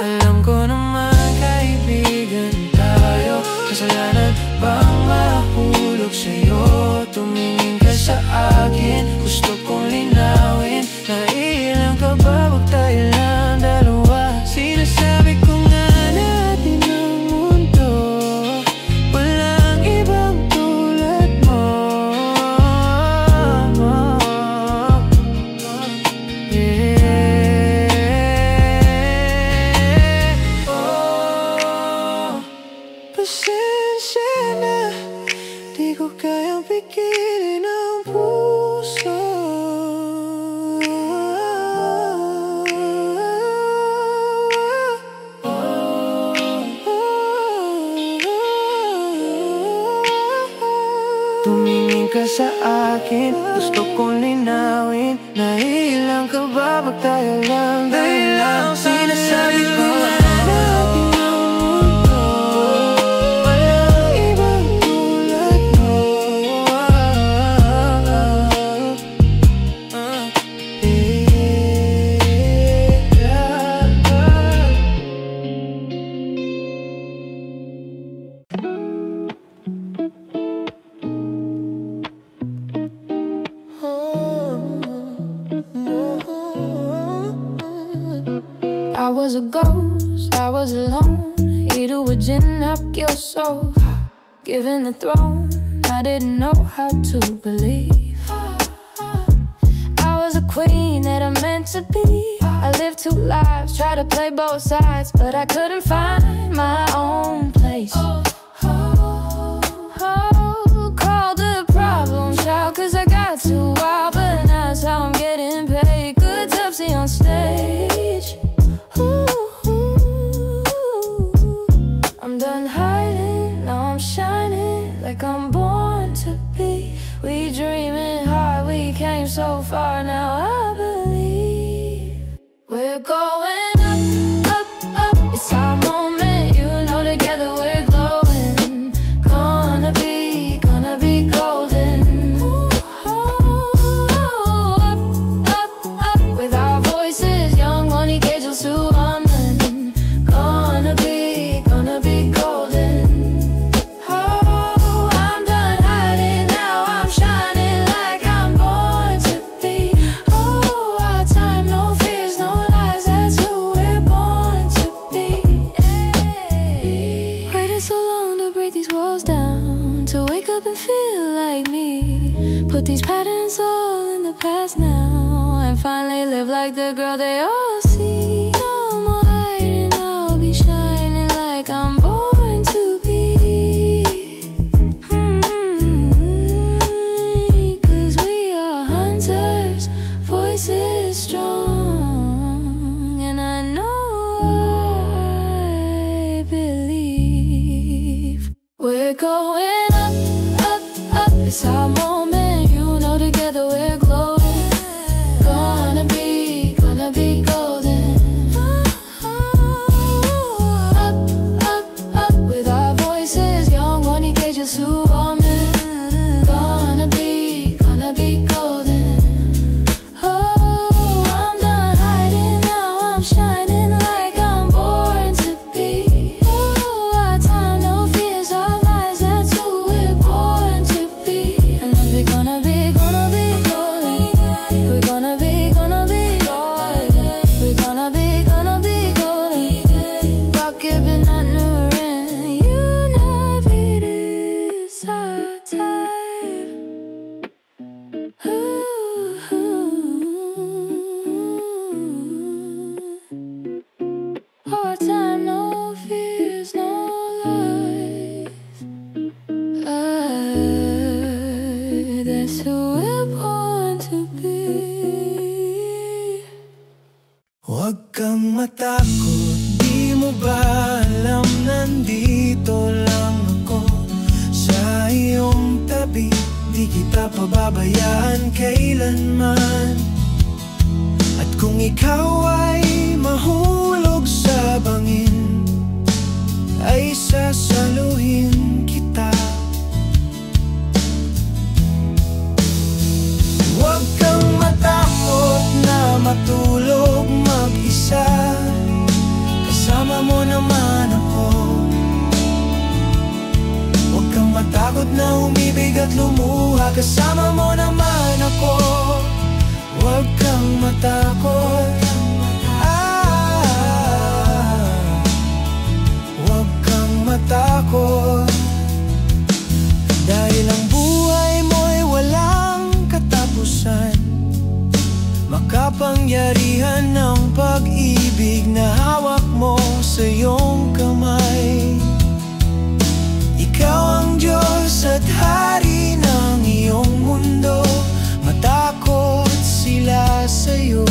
alam ko naman kaibigan tayo. Kasalanan bang mahulog sa'yo? Tumingin ka sa akin, gusto kong linawin. Naiilang ka ba pag tayo lang dalawa? Sinasabi ko nga natin ang mundo, walang ibang tulad mo. Pasensya na, di ko kayang pigilin ang puso. Tumingin ka sa akin, gusto kong linawin. Naiilang ka ba pag tayo lang dalawa? Sinasabi ko nga natin ang mundo, walang ibang tulad mo. I was a ghost, I was alone. Either would gin up your soul. Given the throne, I didn't know how to believe. I was a queen that I meant to be. I lived two lives, tried to play both sides, but I couldn't find my own place. Called the problem child, cause I got too wild, but now that's how I'm getting paid. Good Tupsy on stage. I'm done hiding, now I'm shining like I'm born to be. We dreaming hard, we came so far, now I believe we're going up, up, going up, up, up. It's our moment, you know, together we're glowing. Gonna be golden. Up, up, up with our voices, young money cages who warm it. Gonna be golden. Oh, I'm done hiding now, I'm shining like I'm born to be. Oh, our time, no fears, our lives, that's who we're born to be. And then we're gonna be golden. We're gonna be golden. We're gonna be golden. Rocket but not Nurin. You know it is our time. Our time, no fears, no lies. That's who we're born to be. Huwag kang matakot, di mo ba alam nandito lang ako sa iyong tabi. Di kita pababayaan kailanman. At kung ikaw ay mahulog sa bangin, ay sasaluhin kita. Huwag kang matakot na matulog mag-isa, kasama mo naman ako. Huwag kang matakot na umibig at lumuha, kasama mo naman ako. Huwag kang matakot, huwag kang matakot. Dahil ang buhay mo'y walang katapusan, makapangyarihan ng pag-ibig na hawak mo sa iyong kamay. Ikaw ang Diyos at hari ng iyong mundo, matakot sila sa'yo.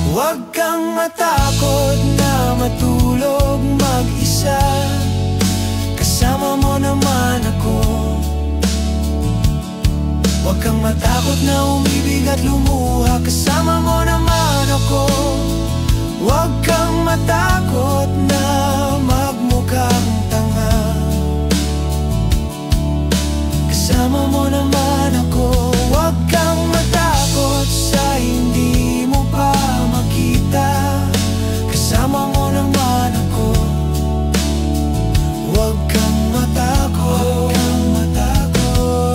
Huwag kang matakot na matulog mag-isa, kasama mo naman ako. Huwag kang matakot na umibig at lumuha, kasama mo naman ako. Huwag kang matakot na magmukhang tanga, kasama mo naman ako. Huwag kang matakot sa hindi mo pa makita, kasama mo naman ako. Huwag kang matakot, huwag kang matakot.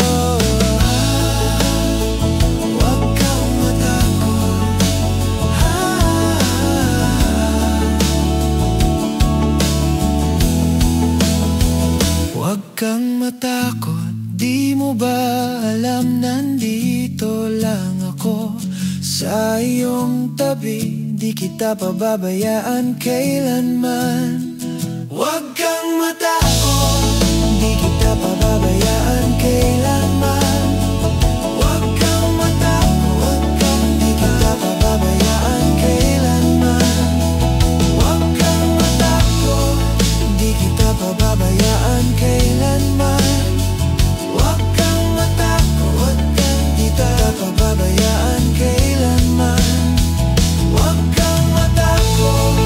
Huwag kang matakot, di mo ba alam nandito lang ako sa iyong tabi. Di kita pababayaan kailanman. Huwag kang matakot, di kita pababayaan kailanman. Huwag kang matakot, di kita pababayaan kailanman. Huwag kang matakot, di kita pababayaan kailanman. Huwag kang matakot, di kita pababayaan kailanman. Huwag kang matakot.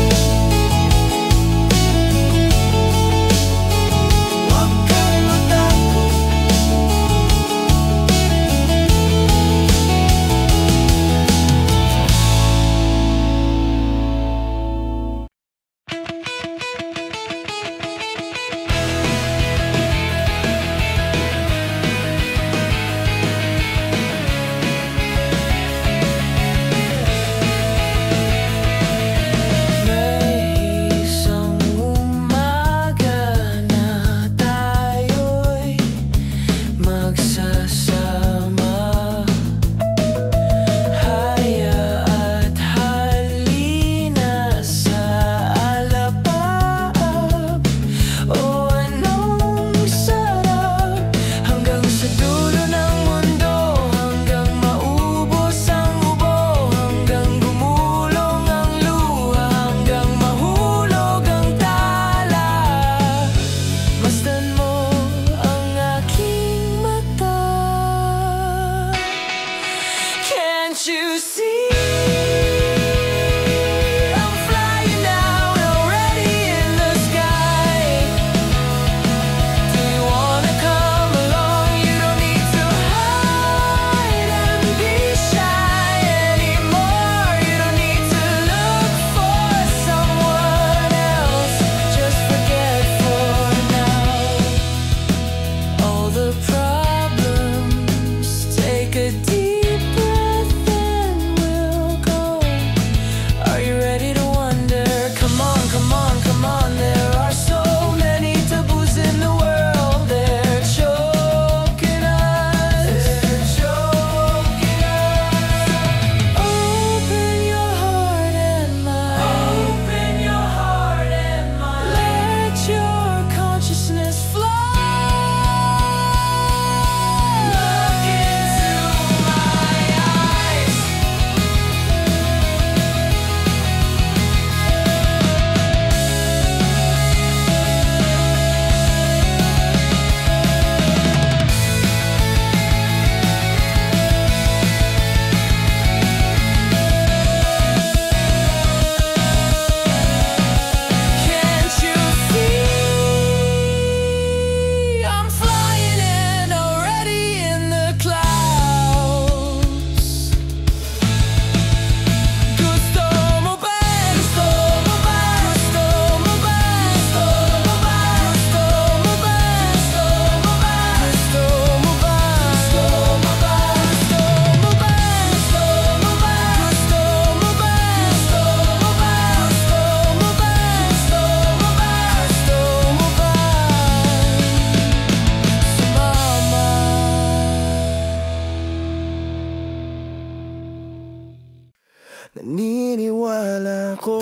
Naniniwala ko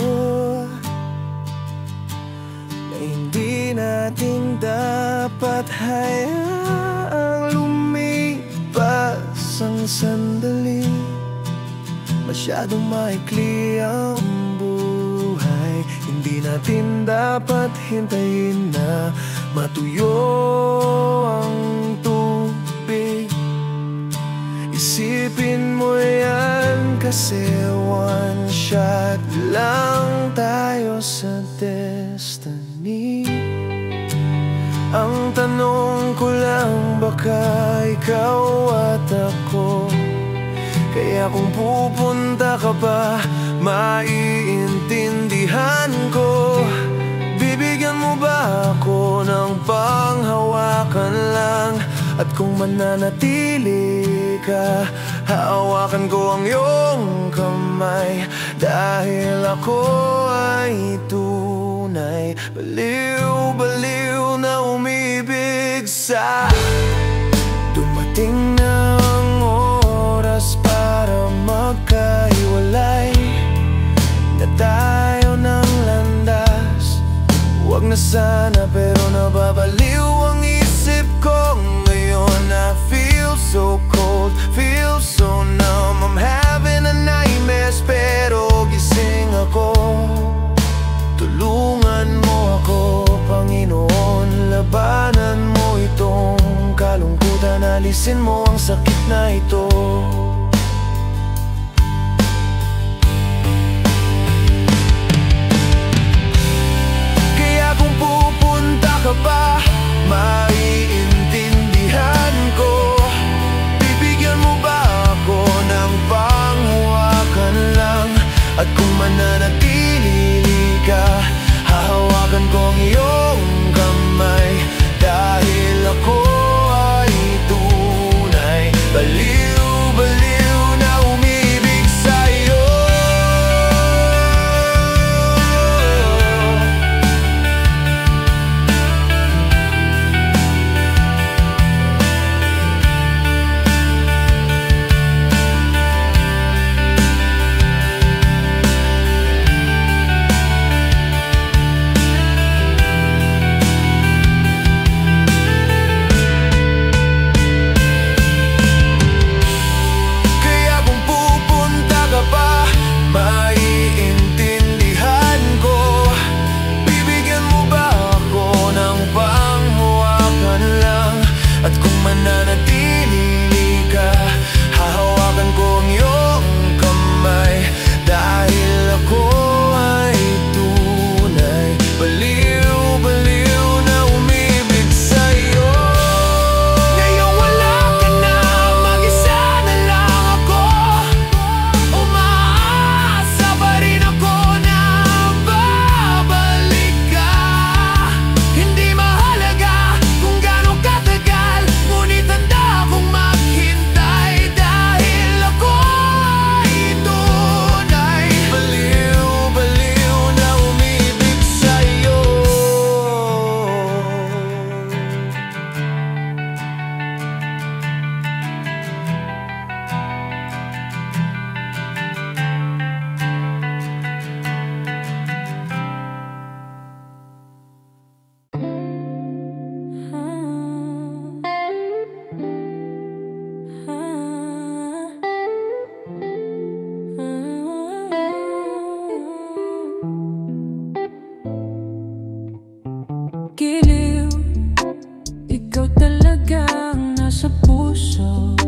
na hindi natin dapat hayaang lumipas ang sandali. Masyadong maikli ang buhay, hindi natin dapat hintayin na matuyo ang tubig. Isipin mo yan kasi one shot lang tayo sa destiny. Ang tanong ko lang, baka ikaw at ako, kaya kung pupunta ka ba, maiintindihan ko. Bibigyan mo ba ako ng panghawakan lang? At kung mananatili ka, hawakan ko ang iyong kamay. Dahil ako ay tunay, baliw-baliw na umibig sa dumating na ang oras para magkahiwalay. Na tayo ng landas, huwag na sana pero nababaliw ang isip ko ngayon. I feel so cold, feel so numb, I'm having a nightmare, pero gising ako. Tulungan mo ako, Panginoon, labanan mo itong kalungkutan, alisin mo ang sakit na ito. Kaya kung pupunta ka ba, maiintindihan ko. Bibigyan mo ba ako ng panghawakan lang? At kung mananatili ka, hahawakan ko ang iyong kamay. Dahil ako ay tunay, baliw-baliw na umibig sa'yo. Giliw, ikaw talaga ang nasa puso.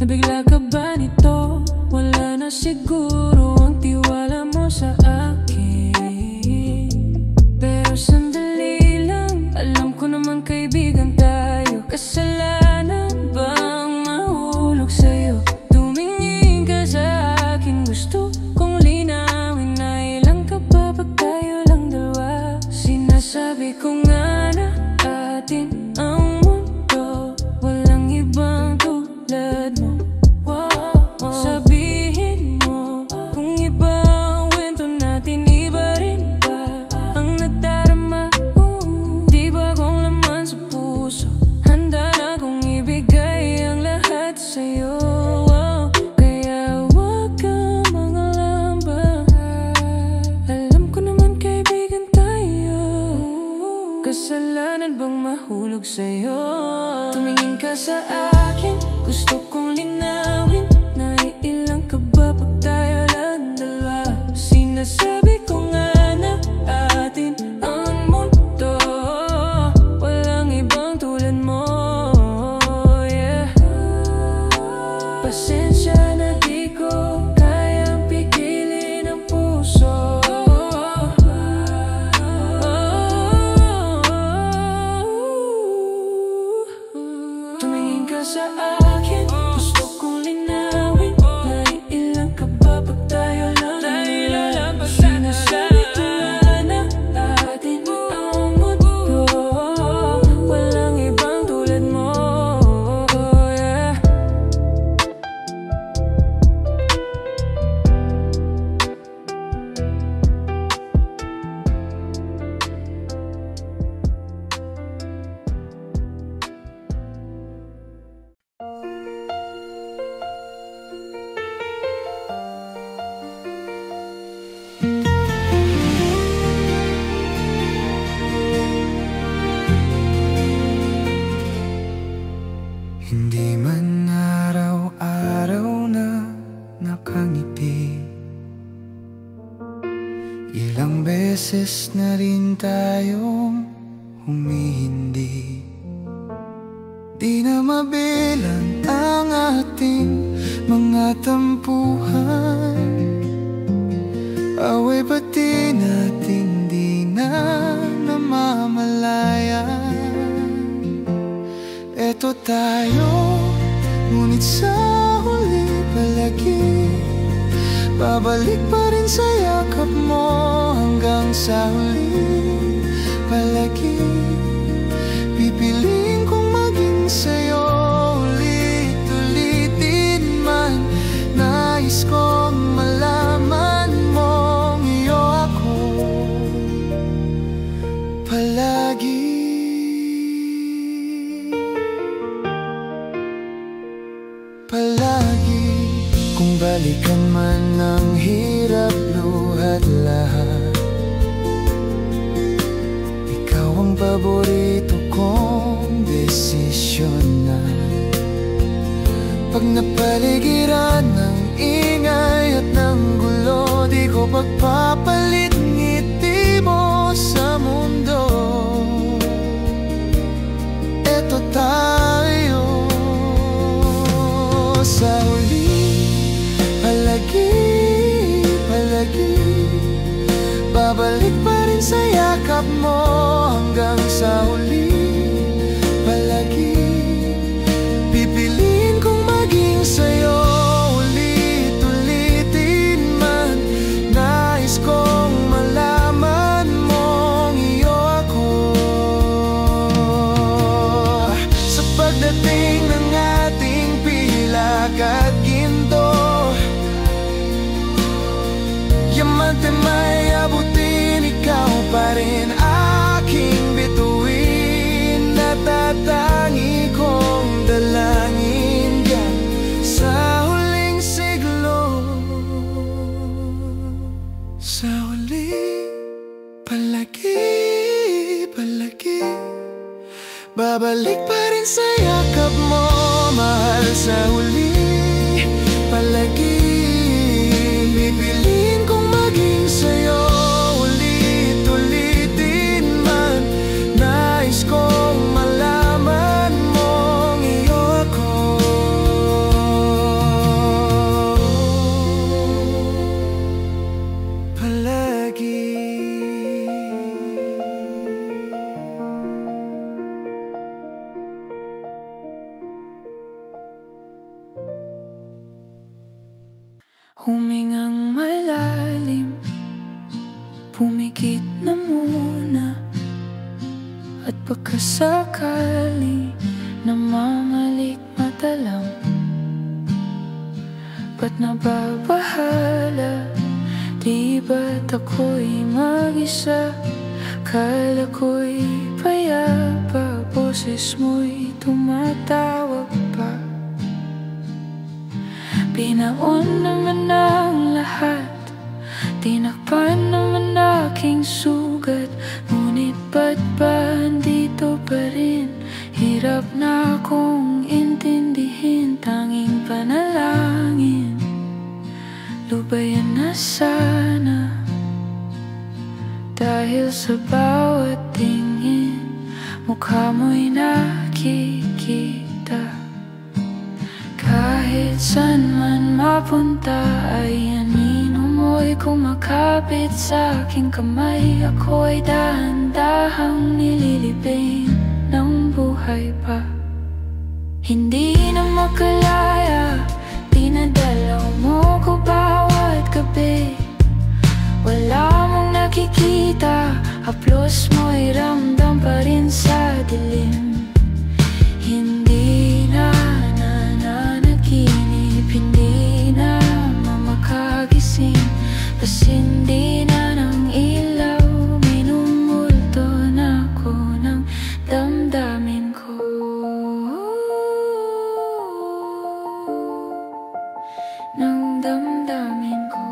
Nabigla ka ba nito? Wala na siguro ang tiwala mo sa akin. Pero sandali lang, alam ko naman kaibigan tayo. Kasalanan bang mahulog sa'yo? Tumingin ka sa akin, gusto kong linawin na ilang ka ba pag tayo lang dalawa. Sinasabi ko nga na atin ang mundo, walang ibang tulad mo. Sabihin mo kung iba ang kwento natin, iba rin ba ang nadarama? Di ba kung laman sa puso, handa na kong ibigay ang lahat sa'yo. Kaya wag kang beses na rin tayong humihindi. Di na mabilang ang ating mga tampuhan. Away pati natin di na namamalayan. Eto tayo, ngunit sa huli palagi babalik pa rin sa yakap mo hanggang sa huli palagi. Pipiliin kong maging sa'yo ulit-ulitin man. Nais kong malaman mong iyo ako palagi. Palagi. Kung balikan man ng hirap, luhat lahat, ikaw ang paborito kong desisyon na. Pag napaligiran ng ingay at ng gulo, di ko pagpapalit ngiti mo sa mundo. Eto tayo sa huli palagi, palagi. Babalik pa rin sa yakap mo hanggang sa huli palagi. Pipiliin kong maging sa'yo ulit-ulitin man. Nais kong malaman mong iyo ako. Sa pagdating ng ating pilak at ginto, yamante may abutin, ikaw pa rin aking bituin. Natatangi kong dalangin yan sa huling siglo. Sa huli palagi, palagi. Babalik pa rin sa yakap mo, mahal, sa huli palagi. Pipiliin kong maging sa'yo ulit-ulitin man. Nais kong malaman mong iyo ako palagi. Humingang malalim, pumikit na muna, at pagkasakali namamalik matalam. Ba't nababahala? Di ba't ako'y mag-isa? Kala ko'y payapa, boses mo'y tumatawag pa. Binaon naman ang lahat, tinakpan naman aking sugat. Ngunit ba't ba andito pa rin? Hirap na akong intindihin. Tanging panalangin, lubayan na sana. Dahil sa bawat tingin, mukha mo'y nakikita. Kahit saan man mapunta ay anino mo'y kumakapit sa aking kamay. Ako'y dahan-dahang nililibing ng buhay pa. Hindi na makalaya, dinadalaw mo ko bawat gabi. Wala mong nakikita, haplos mo'y ramdam pa rin sa dilim. Hindi na nananaginip, hindi na mamakagising. Pasindi na ng ilaw, minumulto na ko ng damdamin ko. Ng damdamin ko.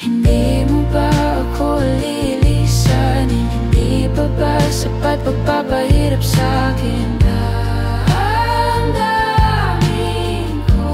Hindi mo ba ako lilisanin? Hindi pa ba sapat pagpapahirap sa'kin? Damdamin ko.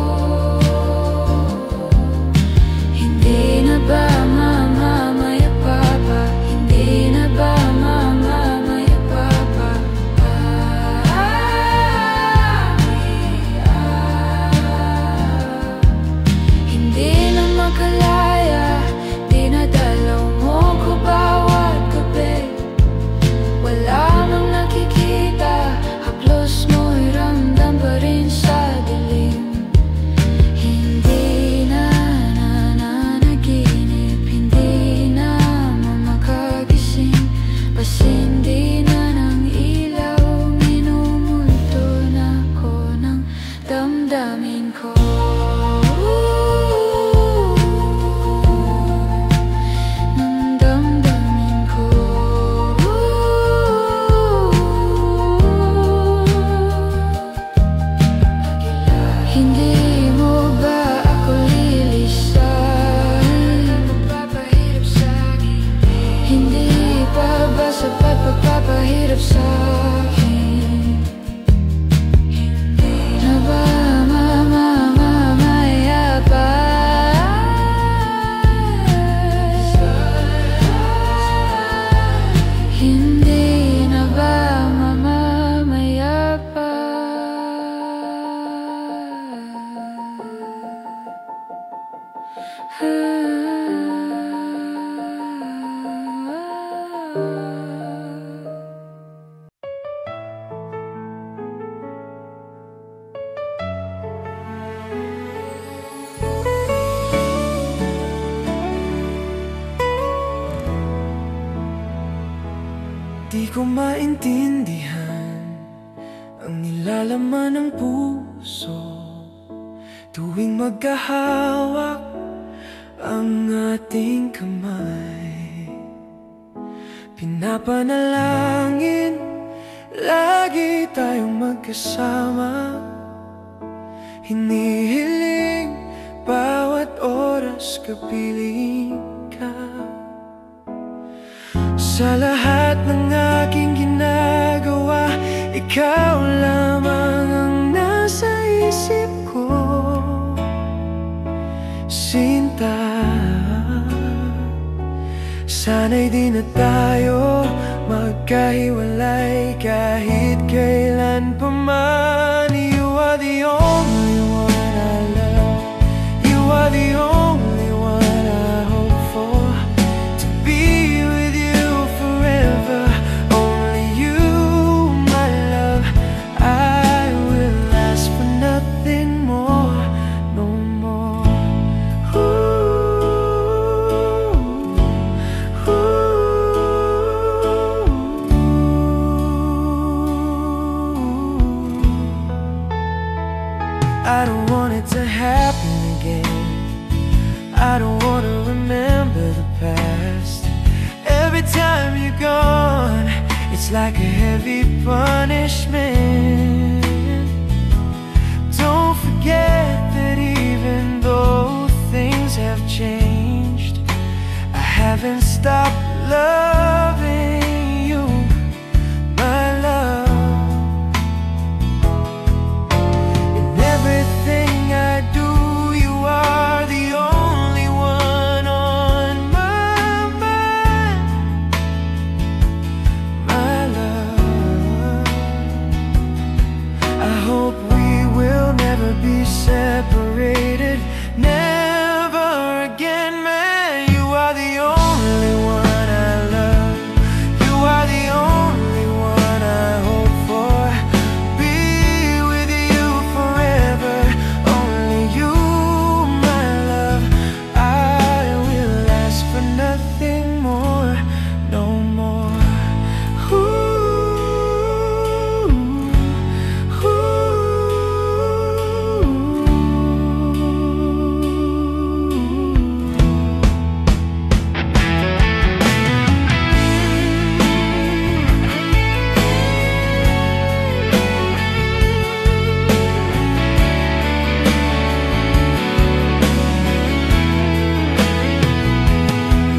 ko maintindihan ang nilalaman ng puso tuwing magkahawak ang ating kamay. Pinapanalangin lagi tayong magkasama, hinihiling bawat oras kapiling ka. Sa lahat ng aking ginagawa, ikaw lamang ang nasa isip ko, Sinta. Sana'y di na tayo magkahiwalay kahit kailan pa man. You are the only one I love, you are the only one I hope for, to be with you forever. Only you, my love, I will ask for nothing more, no more. I don't want it to happen again, I don't want to remember the past. Every time you're gone, it's like a heavy punishment. Don't forget that even though things have changed, I haven't stopped loving you, my love. Everything I do, you are the only one on my mind, my love. I hope we will never be separated, never again, man. You are the only one I love, you are the only one I hope for. Be with you forever, only you, my love. I will ask for nothing more, no more.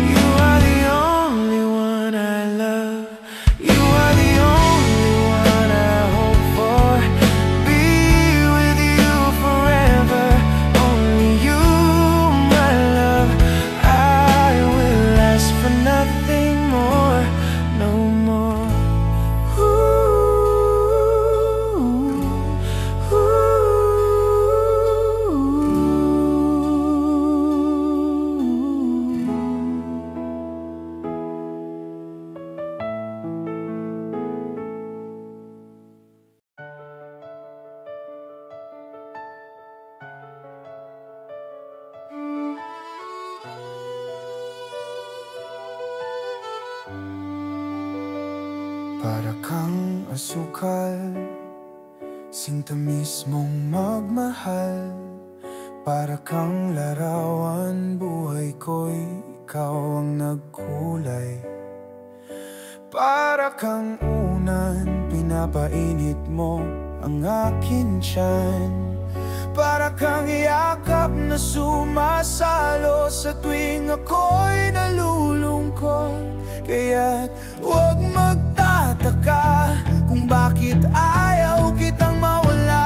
You are the only one I love, you are the only one I hope for. Be with you forever, only you, my love. I will ask for nothing more, no more. Para kang asukal, sinta mismong magmahal. Para kang larawan, buhay ko'y ikaw ang nagkulay. Para kang unan, pinapainit mo ang akin tiyan. Para kang yakap na sumasalo sa tuwing ako'y nalulungkot. Kaya't huwag magtataka kung bakit ayaw kitang mawala.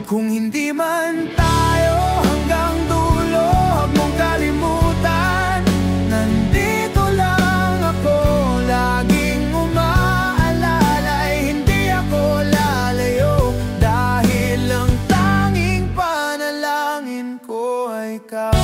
Kung hindi man tayo hanggang dulo, huwag mong kalimutan, nandito lang ako, laging umaalala. Hindi ako lalayo, dahil ang tanging panalangin ko ay ikaw.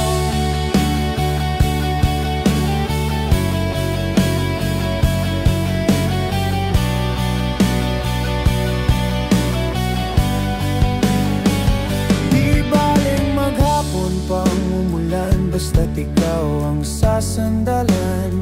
Basta't ikaw ang sasandalan.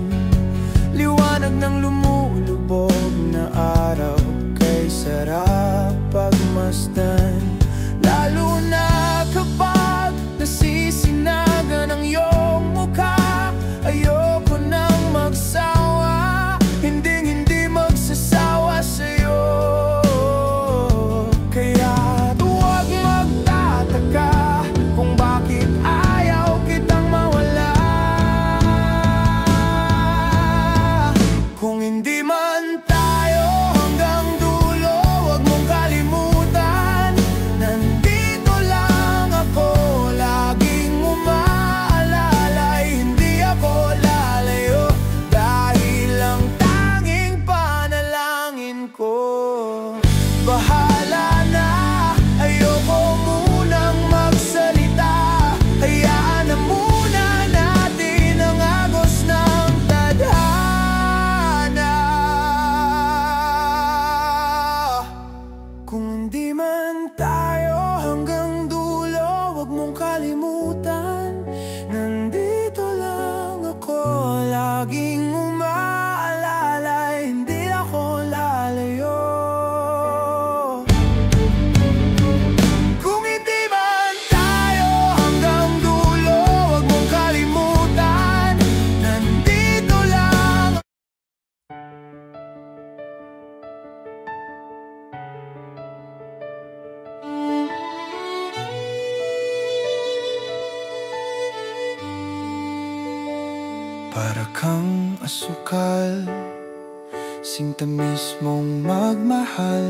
Para kang asukal, sintamis mong magmahal.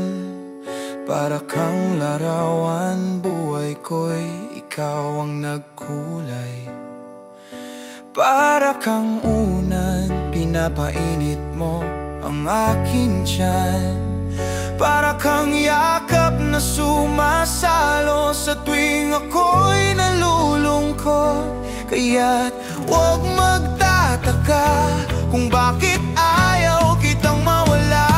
Para kang larawan, buhay ko'y ikaw ang nagkulay. Para kang unan, pinapainit mo ang aking tiyan. Para kang yakap na sumasalo sa tuwing ako'y nalulungkot. Kaya't huwag magtataka kung bakit ayaw kitang mawala.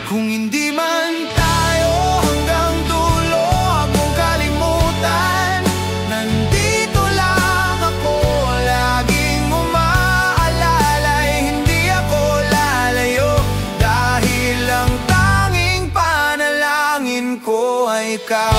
Kung hindi man tayo hanggang dulo, huwag mong kalimutan, nandito lang ako, laging umaalalay. Hindi ako lalayo, dahil ang tanging panalangin ko ay ikaw.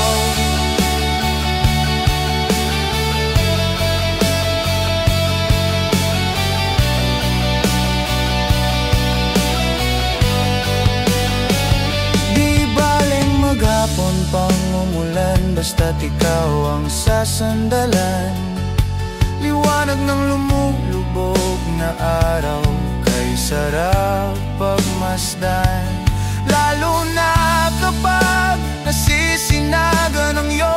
Maghapon pang umulan, basta't ikaw ang sasandalan. Liwanag ng lumulubog na araw, kay sarap pagmasdan. Lalo na kapag nasisinaga ng iyong